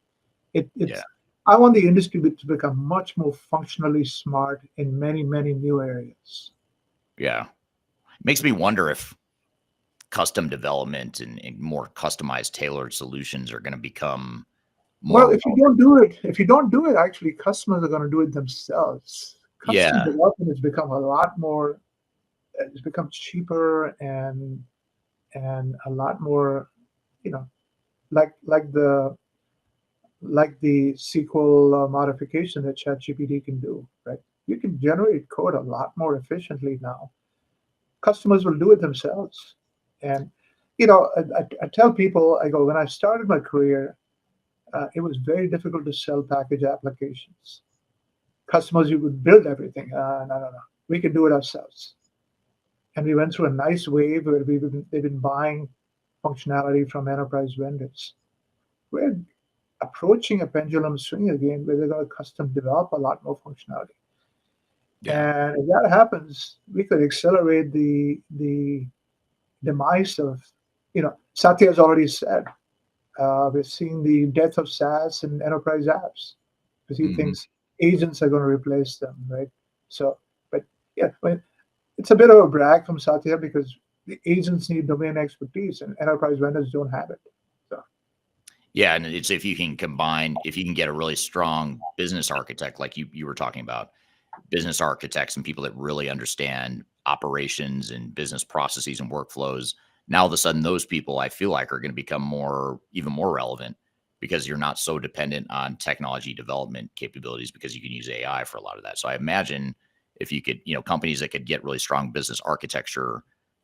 I want the industry to become much more functionally smart in many, many new areas. Yeah. It makes me wonder if custom development and more customized, tailored solutions are going to become more. Well, if you don't do it, actually, customers are going to do it themselves. Custom development has become a lot more. It's become cheaper and a lot more, like the SQL modification that ChatGPT can do, right? You can generate code a lot more efficiently now. Customers will do it themselves. And, I tell people, I go, when I started my career, it was very difficult to sell package applications. Customers, you would build everything. No. We can do it ourselves. And we went through a nice wave where they've been buying functionality from enterprise vendors. We're approaching a pendulum swing again where they're going to custom develop a lot more functionality. Yeah. And if that happens, we could accelerate the demise of, Satya has already said, we're seeing the death of SaaS and enterprise apps because he thinks agents are going to replace them, right? So, but yeah, it's a bit of a brag from Satya because the agents need domain expertise and enterprise vendors don't have it. So. Yeah, and it's if you can get a really strong business architect, like you were talking about, business architects and people that really understand operations and business processes and workflows. Now, all of a sudden, those people I feel like are going to become even more relevant because you're not so dependent on technology development capabilities because you can use AI for a lot of that. So I imagine if you could, companies that could get really strong business architecture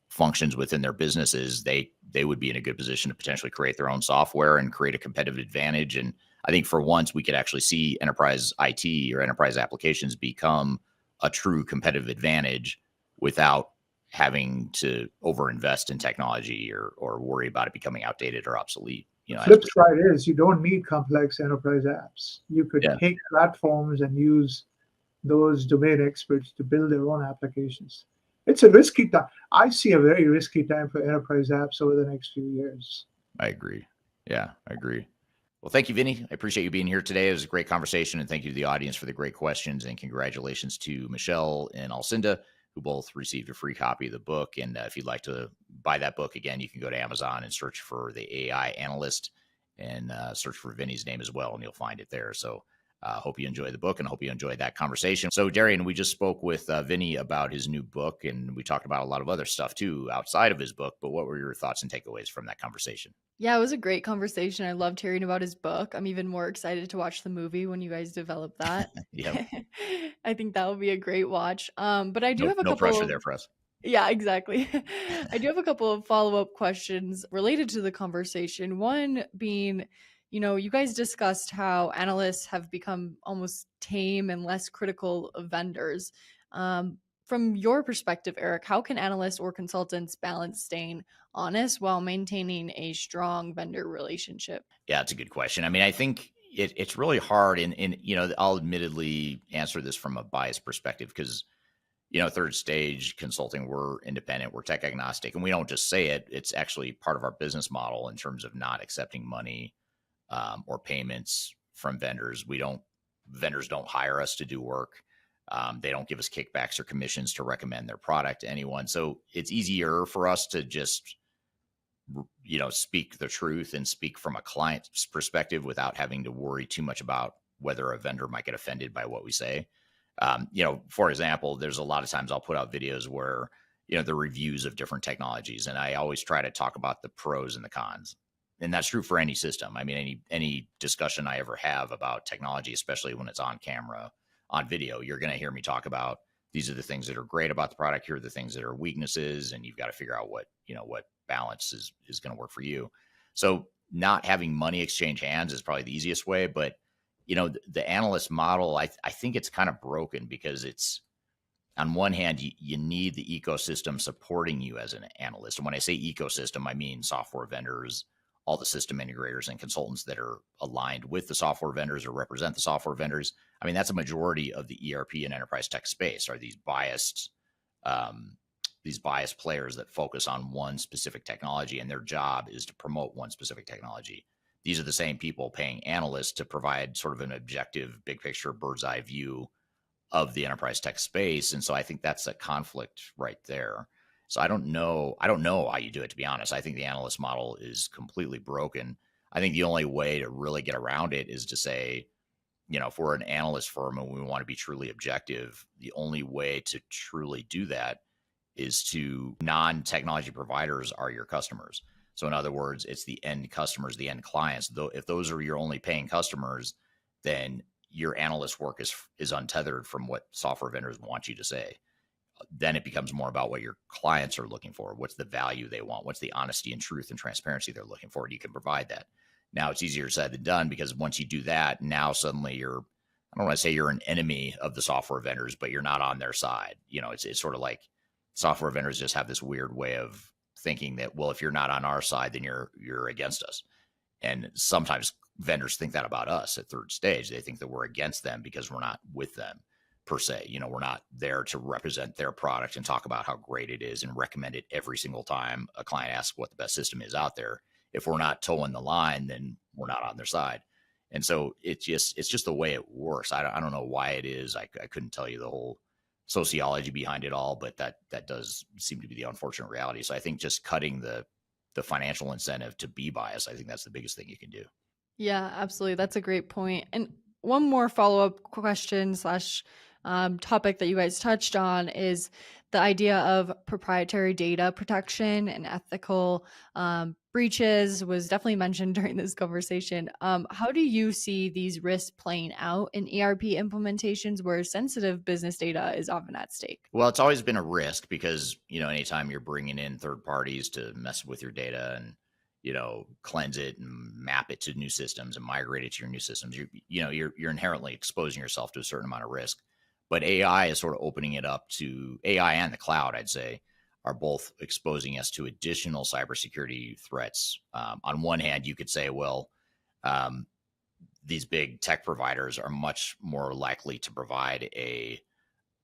functions within their businesses, they would be in a good position to potentially create their own software and create a competitive advantage. And I think for once we could actually see enterprise IT or enterprise applications become a true competitive advantage without having to overinvest in technology or worry about it becoming outdated or obsolete. Flip side is you don't need complex enterprise apps. You could take platforms and use those domain experts to build their own applications. It's a risky time. I see a very risky time for enterprise apps over the next few years. I agree. Yeah, I agree. Well, thank you, Vinnie. I appreciate you being here today. It was a great conversation, and thank you to the audience for the great questions, and congratulations to Michelle and Alcinda, who both received a free copy of the book. And if you'd like to buy that book, again, you can go to Amazon and search for the AI Analyst and search for Vinnie's name as well, and you'll find it there. So hope you enjoy the book and hope you enjoyed that conversation. So Darian, we just spoke with Vinnie about his new book, and we talked about a lot of other stuff too outside of his book, but what were your thoughts and takeaways from that conversation? Yeah, it was a great conversation. I loved hearing about his book. I'm even more excited to watch the movie when you guys develop that. Yeah. I think that will be a great watch. But I do have a no couple pressure there for us. Yeah, exactly. I do have a couple of follow-up questions related to the conversation. One being, you guys discussed how analysts have become almost tame and less critical of vendors. From your perspective, Eric, how can analysts or consultants balance staying honest while maintaining a strong vendor relationship? Yeah, it's a good question. I mean, I think it's really hard. And I'll admittedly answer this from a biased perspective because, third stage consulting, we're independent, we're tech agnostic, and we don't just say it. It's actually part of our business model in terms of not accepting money or payments from vendors. Vendors don't hire us to do work. They don't give us kickbacks or commissions to recommend their product to anyone. So it's easier for us to just, speak the truth and speak from a client's perspective without having to worry too much about whether a vendor might get offended by what we say. For example, there's a lot of times I'll put out videos where, the reviews of different technologies, and I always try to talk about the pros and the cons. And that's true for any system. I mean, any discussion I ever have about technology, especially when it's on camera, on video, you're going to hear me talk about these are the things that are great about the product. Here are the things that are weaknesses, and you've got to figure out what balance is going to work for you. So not having money exchange hands is probably the easiest way, but the analyst model, I think it's kind of broken because it's, on one hand, you need the ecosystem supporting you as an analyst. And when I say ecosystem, I mean software vendors, all the system integrators and consultants that are aligned with the software vendors or represent the software vendors. I mean, that's a majority of the ERP and enterprise tech space are these biased players that focus on one specific technology, and their job is to promote one specific technology. These are the same people paying analysts to provide sort of an objective, big picture, bird's eye view of the enterprise tech space. And so I think that's a conflict right there. So I don't know how you do it, to be honest. I think the analyst model is completely broken. I think the only way to really get around it is to say, if we're an analyst firm and we want to be truly objective, the only way to truly do that is to non-technology providers are your customers. So in other words, it's the end customers, the end clients. Though if those are your only paying customers, then your analyst work is untethered from what software vendors want you to say. Then it becomes more about what your clients are looking for. What's the value they want? What's the honesty and truth and transparency they're looking for? And you can provide that. Now it's easier said than done because once you do that, now suddenly I don't want to say you're an enemy of the software vendors, but you're not on their side. It's sort of like software vendors just have this weird way of thinking that, well, if you're not on our side, then you're against us. And sometimes vendors think that about us at third stage. They think that we're against them because we're not with them per se. We're not there to represent their product and talk about how great it is and recommend it every single time a client asks what the best system is out there. If we're not towing the line, then we're not on their side. And so it's just the way it works. I don't know why it is. I couldn't tell you the whole sociology behind it all, but that does seem to be the unfortunate reality. So I think just cutting the financial incentive to be biased, I think that's the biggest thing you can do. Yeah, absolutely. That's a great point. And one more follow-up question / topic that you guys touched on is the idea of proprietary data protection and ethical breaches was definitely mentioned during this conversation. How do you see these risks playing out in ERP implementations where sensitive business data is often at stake? Well, it's always been a risk because, anytime you're bringing in third parties to mess with your data and, cleanse it and map it to new systems and migrate it to your new systems, you're inherently exposing yourself to a certain amount of risk. But AI is sort of opening it up to AI and the cloud, I'd say, are both exposing us to additional cybersecurity threats. On one hand, you could say, well, these big tech providers are much more likely to provide a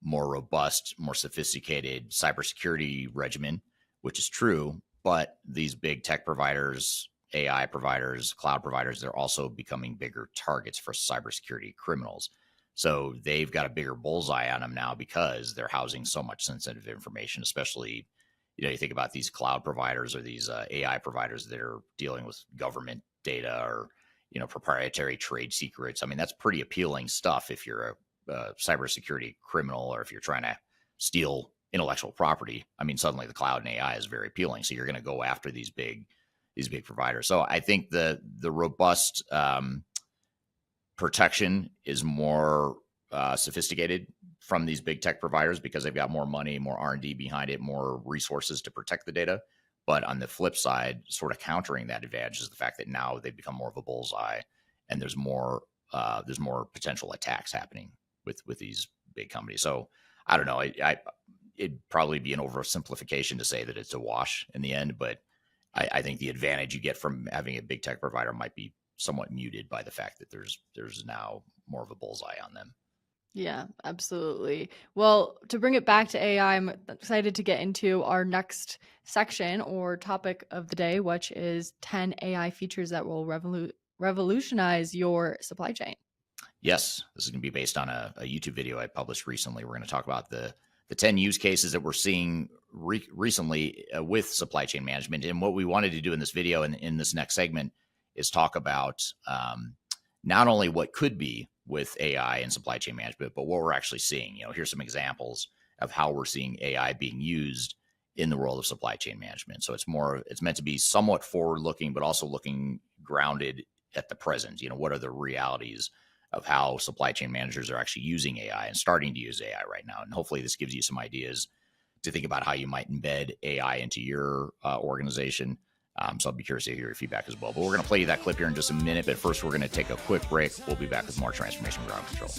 more robust, more sophisticated cybersecurity regimen, which is true. But these big tech providers, AI providers, cloud providers, they're also becoming bigger targets for cybersecurity criminals. So they've got a bigger bullseye on them now because they're housing so much sensitive information, especially, you think about these cloud providers or these AI providers that are dealing with government data or, proprietary trade secrets. I mean, that's pretty appealing stuff if you're a cybersecurity criminal or if you're trying to steal intellectual property. I mean, suddenly the cloud and AI is very appealing. So you're going to go after these big providers. So I think the robust protection is more sophisticated from these big tech providers because they've got more money, more R&D behind it, more resources to protect the data. But on the flip side, sort of countering that advantage is the fact that now they've become more of a bullseye, and there's more potential attacks happening with these big companies. So I don't know. It'd probably be an oversimplification to say that it's a wash in the end, but I think the advantage you get from having a big tech provider might be somewhat muted by the fact that there's now more of a bullseye on them. Yeah, absolutely. Well, to bring it back to AI, I'm excited to get into our next section or topic of the day, which is 10 AI features that will revolutionize your supply chain. Yes, this is going to be based on a YouTube video I published recently. We're going to talk about the 10 use cases that we're seeing recently with supply chain management. And what we wanted to do in this video and in this next segment is talk about not only what could be with AI and supply chain management, but what we're actually seeing. Here's some examples of how we're seeing AI being used in the world of supply chain management. So it's meant to be somewhat forward looking, but also looking grounded at the present. What are the realities of how supply chain managers are actually using AI and starting to use AI right now? And hopefully this gives you some ideas to think about how you might embed AI into your organization. So I'll be curious to hear your feedback as well. But we're going to play you that clip here in just a minute. But first, we're going to take a quick break. We'll be back with more Transformation Ground Control.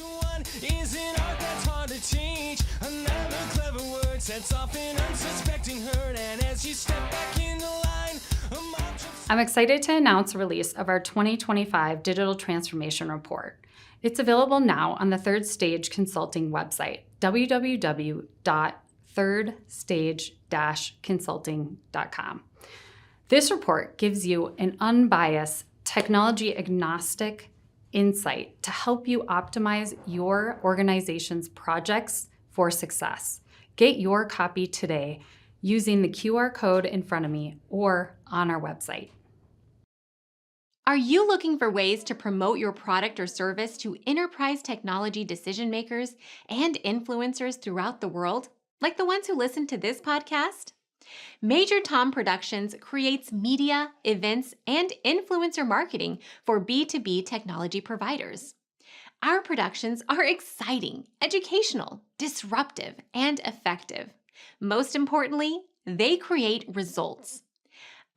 I'm excited to announce the release of our 2025 Digital Transformation Report. It's available now on the Third Stage Consulting website, www.thirdstage-consulting.com. This report gives you an unbiased, technology-agnostic insight to help you optimize your organization's projects for success. Get your copy today using the QR code in front of me or on our website. Are you looking for ways to promote your product or service to enterprise technology decision makers and influencers throughout the world, like the ones who listen to this podcast? Major Tom Productions creates media, events, and influencer marketing for B2B technology providers. Our productions are exciting, educational, disruptive, and effective. Most importantly, they create results.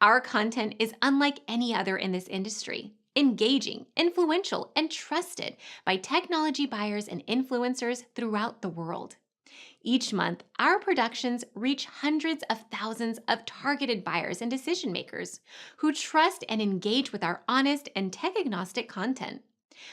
Our content is unlike any other in this industry, engaging, influential, and trusted by technology buyers and influencers throughout the world. Each month, our productions reach hundreds of thousands of targeted buyers and decision makers who trust and engage with our honest and tech-agnostic content.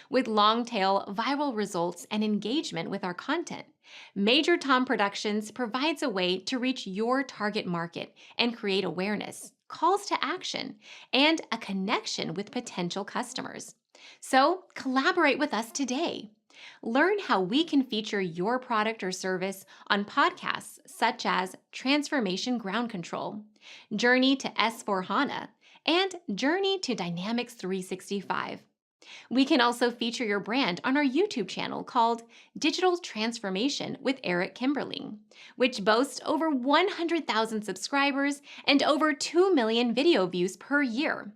With long-tail viral results and engagement with our content, Major Tom Productions provides a way to reach your target market and create awareness, calls to action, and a connection with potential customers. So collaborate with us today. Learn how we can feature your product or service on podcasts such as Transformation Ground Control, Journey to S/4HANA, and Journey to Dynamics 365. We can also feature your brand on our YouTube channel called Digital Transformation with Eric Kimberling, which boasts over 100,000 subscribers and over 2 million video views per year.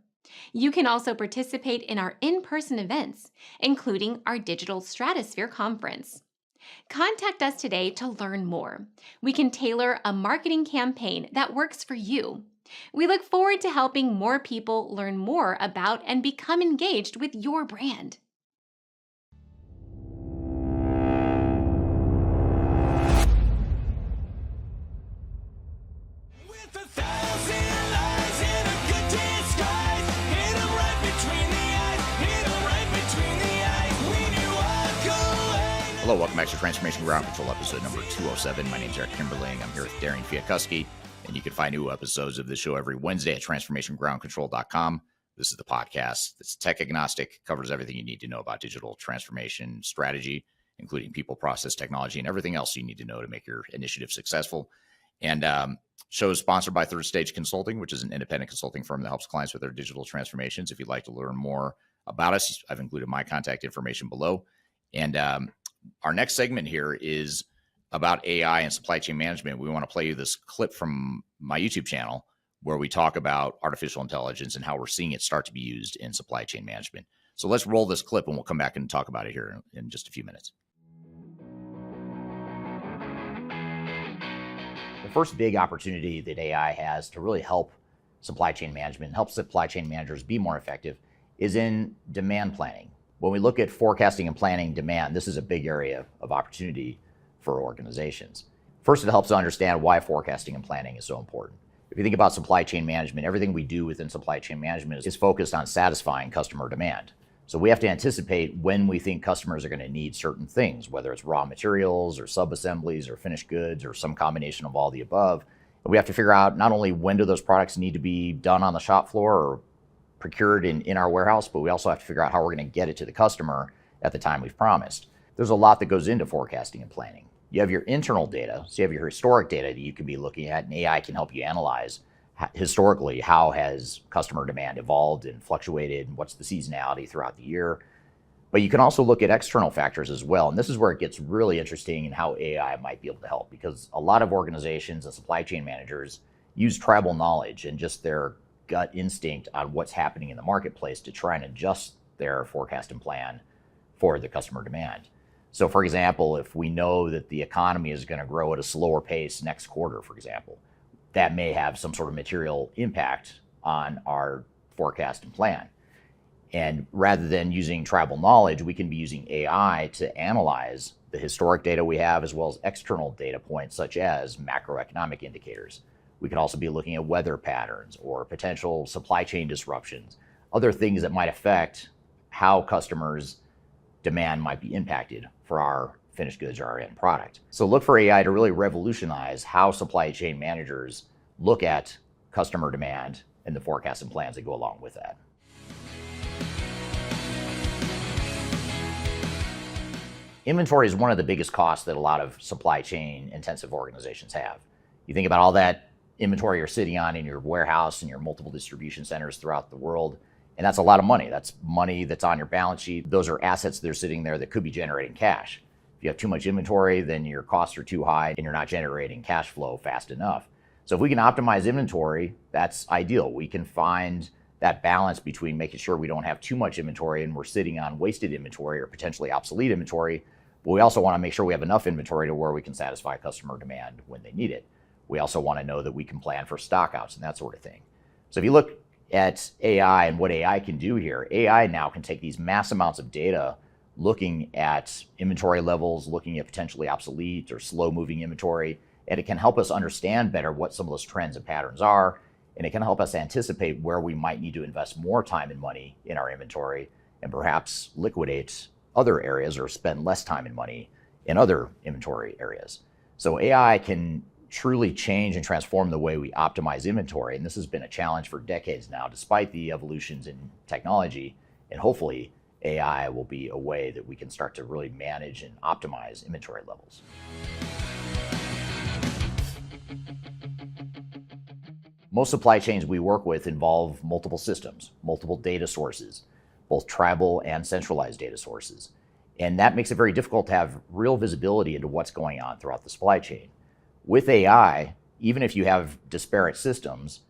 You can also participate in our in-person events, including our Digital Stratosphere Conference. Contact us today to learn more. We can tailor a marketing campaign that works for you. We look forward to helping more people learn more about and become engaged with your brand. Hello, welcome back to Transformation Ground Control, episode number 207. My name is Eric Kimberling. I'm here with Darian Chwialkowski, and you can find new episodes of the show every Wednesday at transformationgroundcontrol.com. This is the podcast that's tech agnostic, covers everything you need to know about digital transformation strategy, including people, process, technology, and everything else you need to know to make your initiative successful. And show is sponsored by Third Stage Consulting, which is an independent consulting firm that helps clients with their digital transformations. If you'd like to learn more about us, I've included my contact information below. And our next segment here is about AI and supply chain management. We want to play you this clip from my YouTube channel where we talk about artificial intelligence and how we're seeing it start to be used in supply chain management. So let's roll this clip and we'll come back and talk about it here in just a few minutes. The first big opportunity that AI has to really help supply chain management and helps supply chain managers be more effective is in demand planning. When we look at forecasting and planning demand, this is a big area of opportunity for organizations. First, it helps to understand why forecasting and planning is so important. If you think about supply chain management, everything we do within supply chain management is focused on satisfying customer demand. So we have to anticipate when we think customers are going to need certain things, whether it's raw materials or sub-assemblies or finished goods or some combination of all the above. And we have to figure out not only when do those products need to be done on the shop floor or procured in our warehouse, but we also have to figure out how we're going to get it to the customer at the time we've promised. There's a lot that goes into forecasting and planning. You have your internal data, so you have your historic data that you can be looking at, and AI can help you analyze historically how has customer demand evolved and fluctuated, and what's the seasonality throughout the year. But you can also look at external factors as well, and this is where it gets really interesting in how AI might be able to help, because a lot of organizations and supply chain managers use tribal knowledge and just their gut instinct on what's happening in the marketplace to try and adjust their forecast and plan for the customer demand. So for example, if we know that the economy is going to grow at a slower pace next quarter, for example, that may have some sort of material impact on our forecast and plan. And rather than using tribal knowledge, we can be using AI to analyze the historic data we have, as well as external data points such as macroeconomic indicators. We could also be looking at weather patterns or potential supply chain disruptions, other things that might affect how customers' demand might be impacted for our finished goods or our end product. So look for AI to really revolutionize how supply chain managers look at customer demand and the forecasts and plans that go along with that. Inventory is one of the biggest costs that a lot of supply chain intensive organizations have. You think about all that inventory you're sitting on in your warehouse and your multiple distribution centers throughout the world, and that's a lot of money. That's money that's on your balance sheet. Those are assets that are sitting there that could be generating cash. If you have too much inventory, then your costs are too high and you're not generating cash flow fast enough. So if we can optimize inventory, that's ideal. We can find that balance between making sure we don't have too much inventory and we're sitting on wasted inventory or potentially obsolete inventory, but we also want to make sure we have enough inventory to where we can satisfy customer demand when they need it. We also want to know that we can plan for stockouts and that sort of thing. So if you look at AI and what AI can do here, AI now can take these mass amounts of data, looking at inventory levels, looking at potentially obsolete or slow moving inventory, and it can help us understand better what some of those trends and patterns are, and it can help us anticipate where we might need to invest more time and money in our inventory and perhaps liquidate other areas or spend less time and money in other inventory areas. So AI can truly change and transform the way we optimize inventory, and this has been a challenge for decades now, despite the evolutions in technology, and hopefully AI will be a way that we can start to really manage and optimize inventory levels. Most supply chains we work with involve multiple systems, multiple data sources, both tribal and centralized data sources. And that makes it very difficult to have real visibility into what's going on throughout the supply chain. With AI, even if you have disparate systems,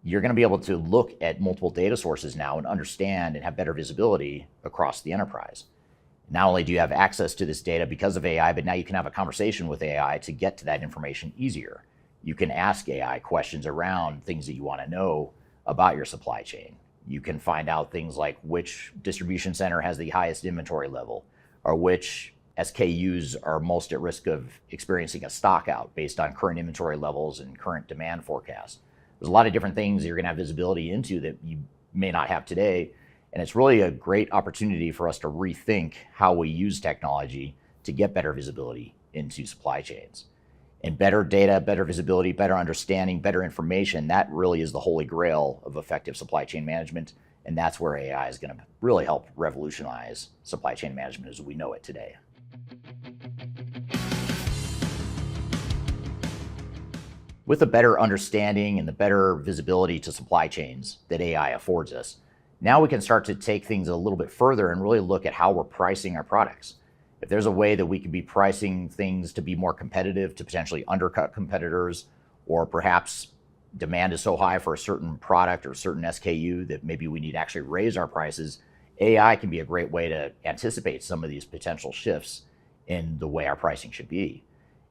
you're going to be able to look at multiple data sources now and understand and have better visibility across the enterprise. Not only do you have access to this data because of AI, but now you can have a conversation with AI to get to that information easier. You can ask AI questions around things that you want to know about your supply chain. You can find out things like which distribution center has the highest inventory level, or which SKUs are most at risk of experiencing a stock out based on current inventory levels and current demand forecasts. There's a lot of different things you're going to have visibility into that you may not have today. And it's really a great opportunity for us to rethink how we use technology to get better visibility into supply chains. And better data, better visibility, better understanding, better information, that really is the holy grail of effective supply chain management. And that's where AI is going to really help revolutionize supply chain management as we know it today. With a better understanding and the better visibility to supply chains that AI affords us, now we can start to take things a little bit further and really look at how we're pricing our products. If there's a way that we could be pricing things to be more competitive, to potentially undercut competitors, or perhaps demand is so high for a certain product or a certain SKU that maybe we need to actually raise our prices, AI can be a great way to anticipate some of these potential shifts in the way our pricing should be.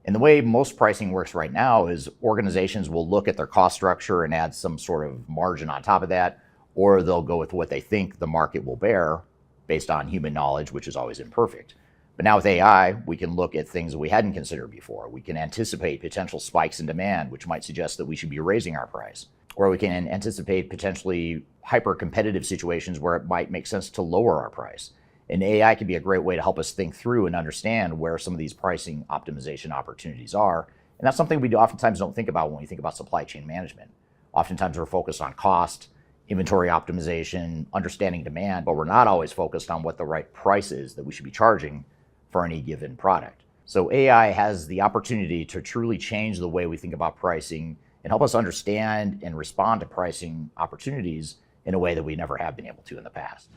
And the way most pricing works right now is organizations will look at their cost structure and add some sort of margin on top of that, or they'll go with what they think the market will bear based on human knowledge, which is always imperfect. But now with AI, we can look at things that we hadn't considered before. We can anticipate potential spikes in demand, which might suggest that we should be raising our price. Or we can anticipate potentially hyper-competitive situations where it might make sense to lower our price. And AI can be a great way to help us think through and understand where some of these pricing optimization opportunities are. And that's something we oftentimes don't think about when we think about supply chain management. Oftentimes we're focused on cost, inventory optimization, understanding demand, but we're not always focused on what the right price is that we should be charging for any given product. So AI has the opportunity to truly change the way we think about pricing and help us understand and respond to pricing opportunities in a way that we never have been able to in the past.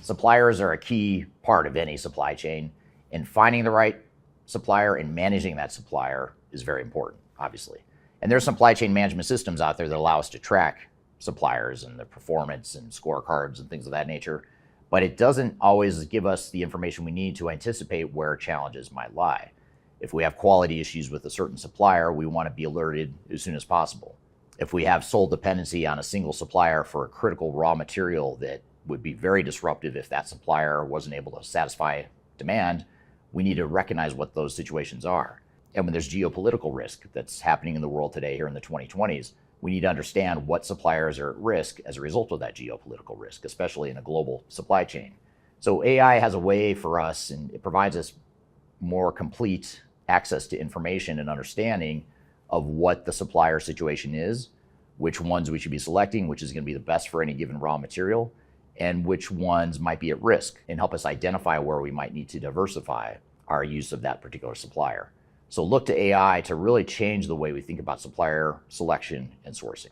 Suppliers are a key part of any supply chain, and finding the right supplier and managing that supplier is very important, obviously. And there's supply chain management systems out there that allow us to track suppliers and their performance and scorecards and things of that nature, but it doesn't always give us the information we need to anticipate where challenges might lie. If we have quality issues with a certain supplier, we want to be alerted as soon as possible. If we have sole dependency on a single supplier for a critical raw material that would be very disruptive if that supplier wasn't able to satisfy demand, we need to recognize what those situations are. And when there's geopolitical risk that's happening in the world today here in the 2020s, we need to understand what suppliers are at risk as a result of that geopolitical risk, especially in a global supply chain. So AI has a way for us, and it provides us more complete access to information and understanding of what the supplier situation is, which ones we should be selecting, which is going to be the best for any given raw material, and which ones might be at risk, and help us identify where we might need to diversify our use of that particular supplier. So look to AI to really change the way we think about supplier selection and sourcing.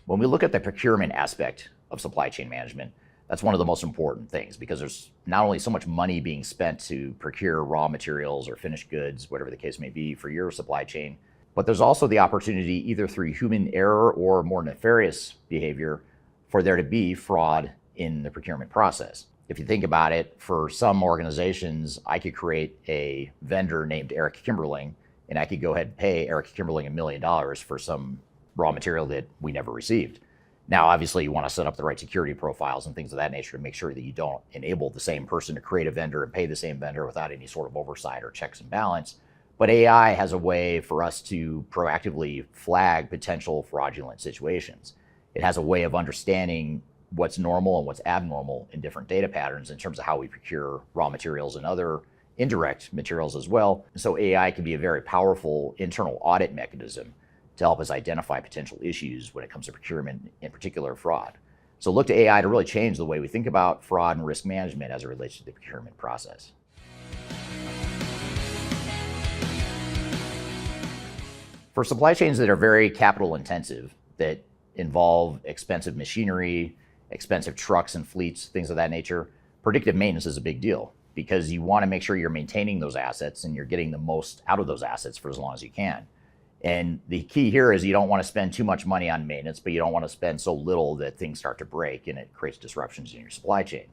When we look at the procurement aspect of supply chain management, that's one of the most important things, because there's not only so much money being spent to procure raw materials or finished goods, whatever the case may be, for your supply chain, but there's also the opportunity, either through human error or more nefarious behavior, for there to be fraud in the procurement process. If you think about it, for some organizations, I could create a vendor named Eric Kimberling, and I could go ahead and pay Eric Kimberling $1 million for some raw material that we never received. Now, obviously, you want to set up the right security profiles and things of that nature to make sure that you don't enable the same person to create a vendor and pay the same vendor without any sort of oversight or checks and balance. But AI has a way for us to proactively flag potential fraudulent situations. It has a way of understanding what's normal and what's abnormal in different data patterns in terms of how we procure raw materials and other indirect materials as well. And so AI can be a very powerful internal audit mechanism to help us identify potential issues when it comes to procurement, in particular fraud. So look to AI to really change the way we think about fraud and risk management as it relates to the procurement process. For supply chains that are very capital intensive, that involve expensive machinery, expensive trucks and fleets, things of that nature, predictive maintenance is a big deal, because you want to make sure you're maintaining those assets and you're getting the most out of those assets for as long as you can. And the key here is you don't want to spend too much money on maintenance, but you don't want to spend so little that things start to break and it creates disruptions in your supply chain.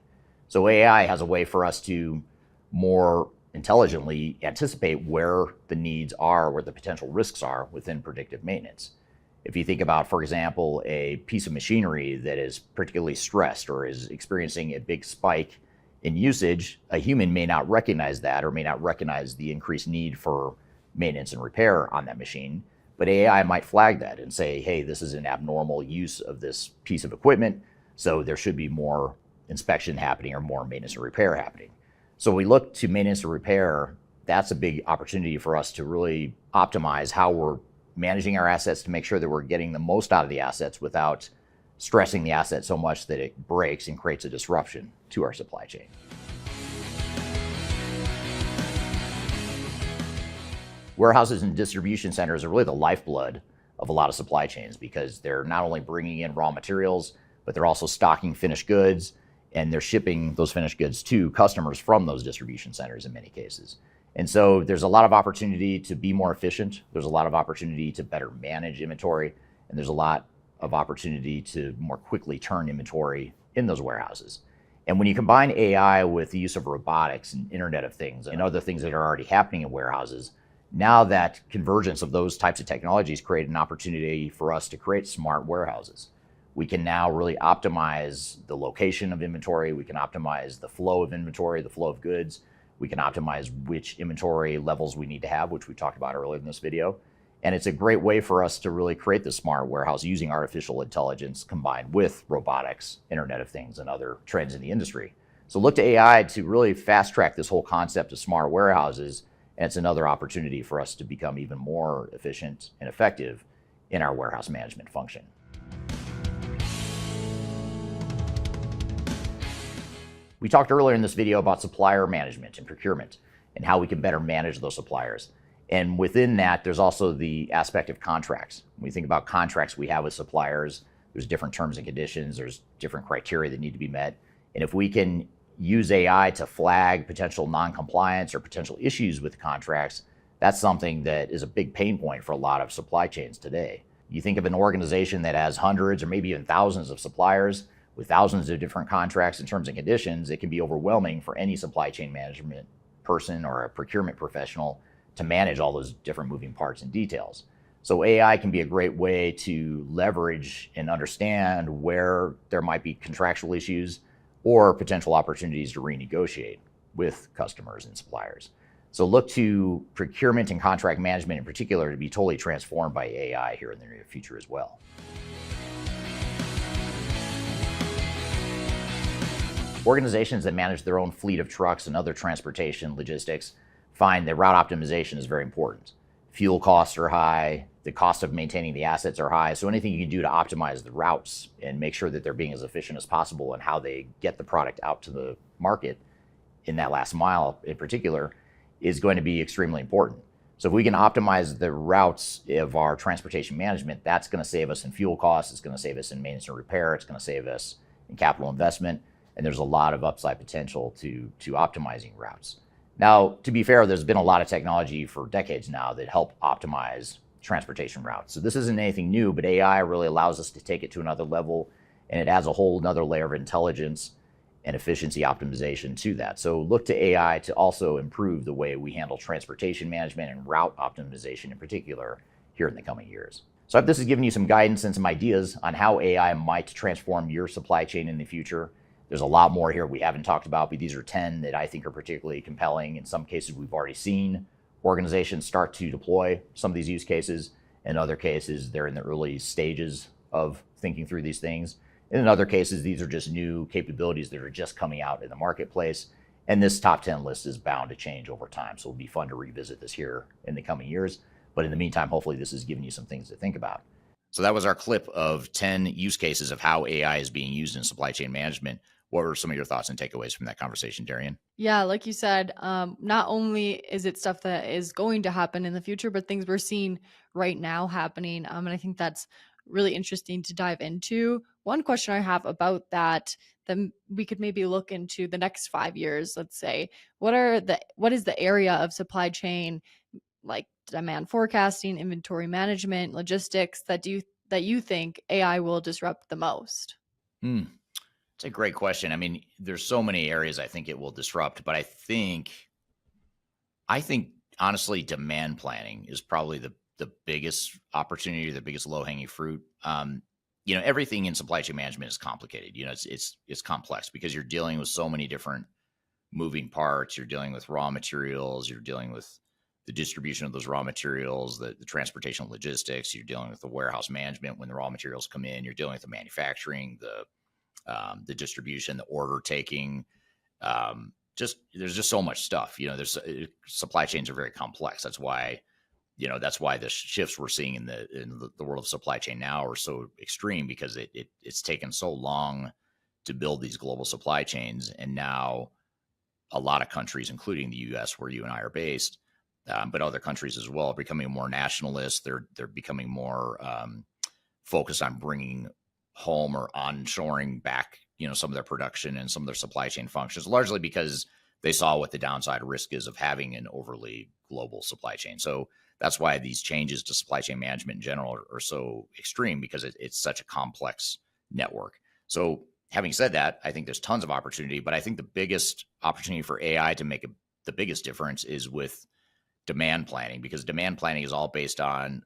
So AI has a way for us to more intelligently anticipate where the needs are, where the potential risks are within predictive maintenance. If you think about, for example, a piece of machinery that is particularly stressed or is experiencing a big spike in usage, a human may not recognize that or may not recognize the increased need for maintenance and repair on that machine, but AI might flag that and say, hey, this is an abnormal use of this piece of equipment, so there should be more inspection happening or more maintenance and repair happening. So we look to maintenance and repair. That's a big opportunity for us to really optimize how we're managing our assets to make sure that we're getting the most out of the assets without stressing the asset so much that it breaks and creates a disruption to our supply chain. Warehouses and distribution centers are really the lifeblood of a lot of supply chains, because they're not only bringing in raw materials, but they're also stocking finished goods, and they're shipping those finished goods to customers from those distribution centers in many cases. And so there's a lot of opportunity to be more efficient. There's a lot of opportunity to better manage inventory, and there's a lot of opportunity to more quickly turn inventory in those warehouses. And when you combine AI with the use of robotics and Internet of Things and other things that are already happening in warehouses, now that convergence of those types of technologies create an opportunity for us to create smart warehouses. We can now really optimize the location of inventory. We can optimize the flow of inventory, the flow of goods. We can optimize which inventory levels we need to have, which we talked about earlier in this video. And it's a great way for us to really create the smart warehouse using artificial intelligence combined with robotics, Internet of Things, and other trends in the industry. So look to AI to really fast track this whole concept of smart warehouses. And it's another opportunity for us to become even more efficient and effective in our warehouse management function. We talked earlier in this video about supplier management and procurement and how we can better manage those suppliers. And within that, there's also the aspect of contracts. When we think about contracts we have with suppliers, there's different terms and conditions, there's different criteria that need to be met. And if we can use AI to flag potential non-compliance or potential issues with contracts, that's something that is a big pain point for a lot of supply chains today. You think of an organization that has hundreds or maybe even thousands of suppliers with thousands of different contracts and terms and conditions, it can be overwhelming for any supply chain management person or a procurement professional to manage all those different moving parts and details. So AI can be a great way to leverage and understand where there might be contractual issues or potential opportunities to renegotiate with customers and suppliers. So look to procurement and contract management in particular to be totally transformed by AI here in the near future as well. Organizations that manage their own fleet of trucks and other transportation logistics find that route optimization is very important. Fuel costs are high, the cost of maintaining the assets are high, so anything you can do to optimize the routes and make sure that they're being as efficient as possible and how they get the product out to the market in that last mile in particular is going to be extremely important. So if we can optimize the routes of our transportation management, that's going to save us in fuel costs, it's going to save us in maintenance and repair, it's going to save us in capital investment, and there's a lot of upside potential to optimizing routes. Now, to be fair, there's been a lot of technology for decades now that help optimize transportation routes. So this isn't anything new, but AI really allows us to take it to another level, and it adds a whole nother layer of intelligence and efficiency optimization to that. So look to AI to also improve the way we handle transportation management and route optimization in particular here in the coming years. So I hope this has given you some guidance and some ideas on how AI might transform your supply chain in the future. There's a lot more here we haven't talked about, but these are 10 that I think are particularly compelling. In some cases, we've already seen organizations start to deploy some of these use cases. In other cases, they're in the early stages of thinking through these things. And in other cases, these are just new capabilities that are just coming out in the marketplace. And this top 10 list is bound to change over time. So it'll be fun to revisit this here in the coming years. But in the meantime, hopefully this has given you some things to think about. So that was our clip of 10 use cases of how AI is being used in supply chain management. What were some of your thoughts and takeaways from that conversation, Darian? Yeah, like you said, not only is it stuff that is going to happen in the future, but things we're seeing right now happening. And I think that's really interesting to dive into. One question I have about that, then we could maybe look into the next 5 years, let's say. What is the area of supply chain, like demand forecasting, inventory management, logistics, that you think AI will disrupt the most? It's a great question. I mean, there's so many areas I think it will disrupt, but I think honestly, demand planning is probably the biggest opportunity, the biggest low-hanging fruit. Everything in supply chain management is complicated. It's complex because you're dealing with so many different moving parts. You're dealing with raw materials. You're dealing with the distribution of those raw materials, the transportation logistics. You're dealing with the warehouse management when the raw materials come in. You're dealing with the manufacturing, the distribution, the order taking. There's just so much stuff. Supply chains are very complex. That's why the shifts we're seeing in the world of supply chain now are so extreme, because it's taken so long to build these global supply chains, and now a lot of countries, including the U.S., where you and I are based, but other countries as well, are becoming more nationalist. They're becoming more focused on bringing home or onshoring back, some of their production and some of their supply chain functions, largely because they saw what the downside risk is of having an overly global supply chain. So that's why these changes to supply chain management in general are so extreme, because it's such a complex network. So having said that, I think there's tons of opportunity, but I think the biggest opportunity for AI to make the biggest difference is with demand planning, because demand planning is all based on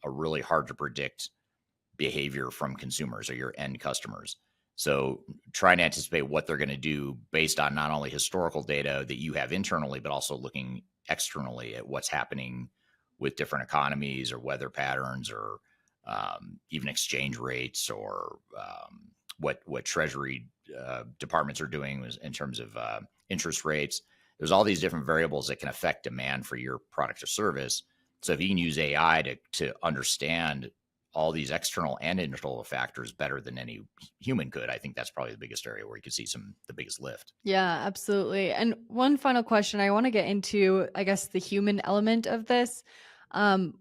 a really hard to predict behavior from consumers or your end customers. So trying to anticipate what they're going to do based on not only historical data that you have internally, but also looking externally at what's happening with different economies or weather patterns, or even exchange rates, or what treasury departments are doing in terms of interest rates. There's all these different variables that can affect demand for your product or service. So if you can use AI to understand all these external and internal factors better than any human could, I think that's probably the biggest area where you could see the biggest lift. Yeah, absolutely. And one final question, I want to get into, I guess, the human element of this.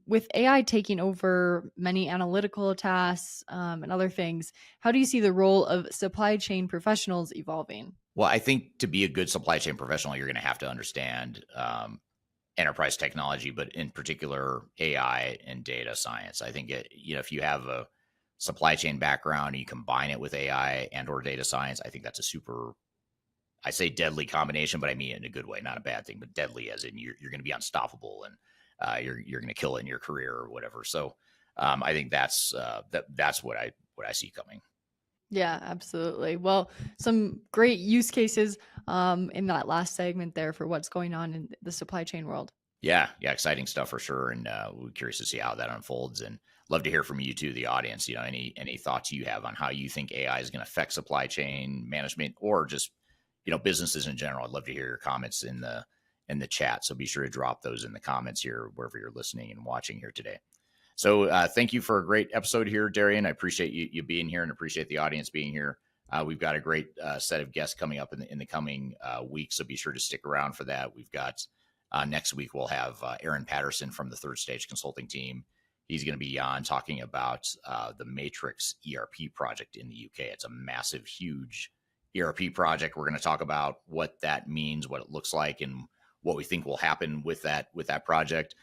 With AI taking over many analytical tasks and other things, how do you see the role of supply chain professionals evolving? Well, I think to be a good supply chain professional, you're going to have to understand enterprise technology, but in particular AI and data science. I think if you have a supply chain background and you combine it with AI and or data science, I think that's a super, I say deadly combination, but I mean it in a good way, not a bad thing, but deadly as in you're going to be unstoppable, and you're going to kill it in your career or whatever. So I think that's what I see coming. Yeah, absolutely. Well, some great use cases in that last segment there for what's going on in the supply chain world. Yeah, exciting stuff for sure, and we're curious to see how that unfolds, and love to hear from you too, the audience. Any thoughts you have on how you think AI is going to affect supply chain management, or just businesses in general. I'd love to hear your comments in the chat. So be sure to drop those in the comments here wherever you're listening and watching here today. So thank you for a great episode here, Darian. I appreciate you being here, and appreciate the audience being here. We've got a great set of guests coming up in the coming weeks, so be sure to stick around for that. We've got next week, we'll have Aaron Patterson from the Third Stage Consulting team. He's going to be on talking about the Matrix ERP project in the UK. It's a massive, huge ERP project. We're going to talk about what that means, what it looks like, and what we think will happen with that project.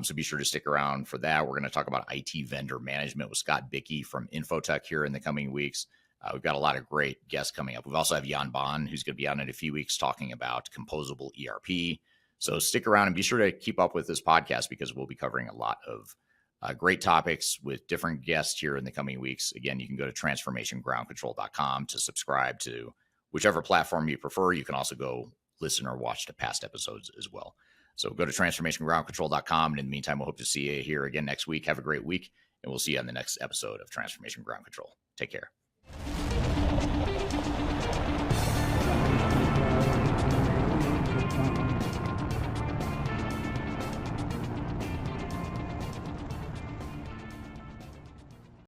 So be sure to stick around for that. We're going to talk about IT vendor management with Scott Bickey from Infotech here in the coming weeks. We've got a lot of great guests coming up. We've also have Jan Bond, who's going to be on in a few weeks talking about composable ERP. So stick around and be sure to keep up with this podcast, because we'll be covering a lot of great topics with different guests here in the coming weeks. Again, you can go to transformationgroundcontrol.com to subscribe to whichever platform you prefer. You can also go listen or watch to past episodes as well. So go to transformationgroundcontrol.com. And in the meantime, we'll hope to see you here again next week. Have a great week, and we'll see you on the next episode of Transformation Ground Control. Take care.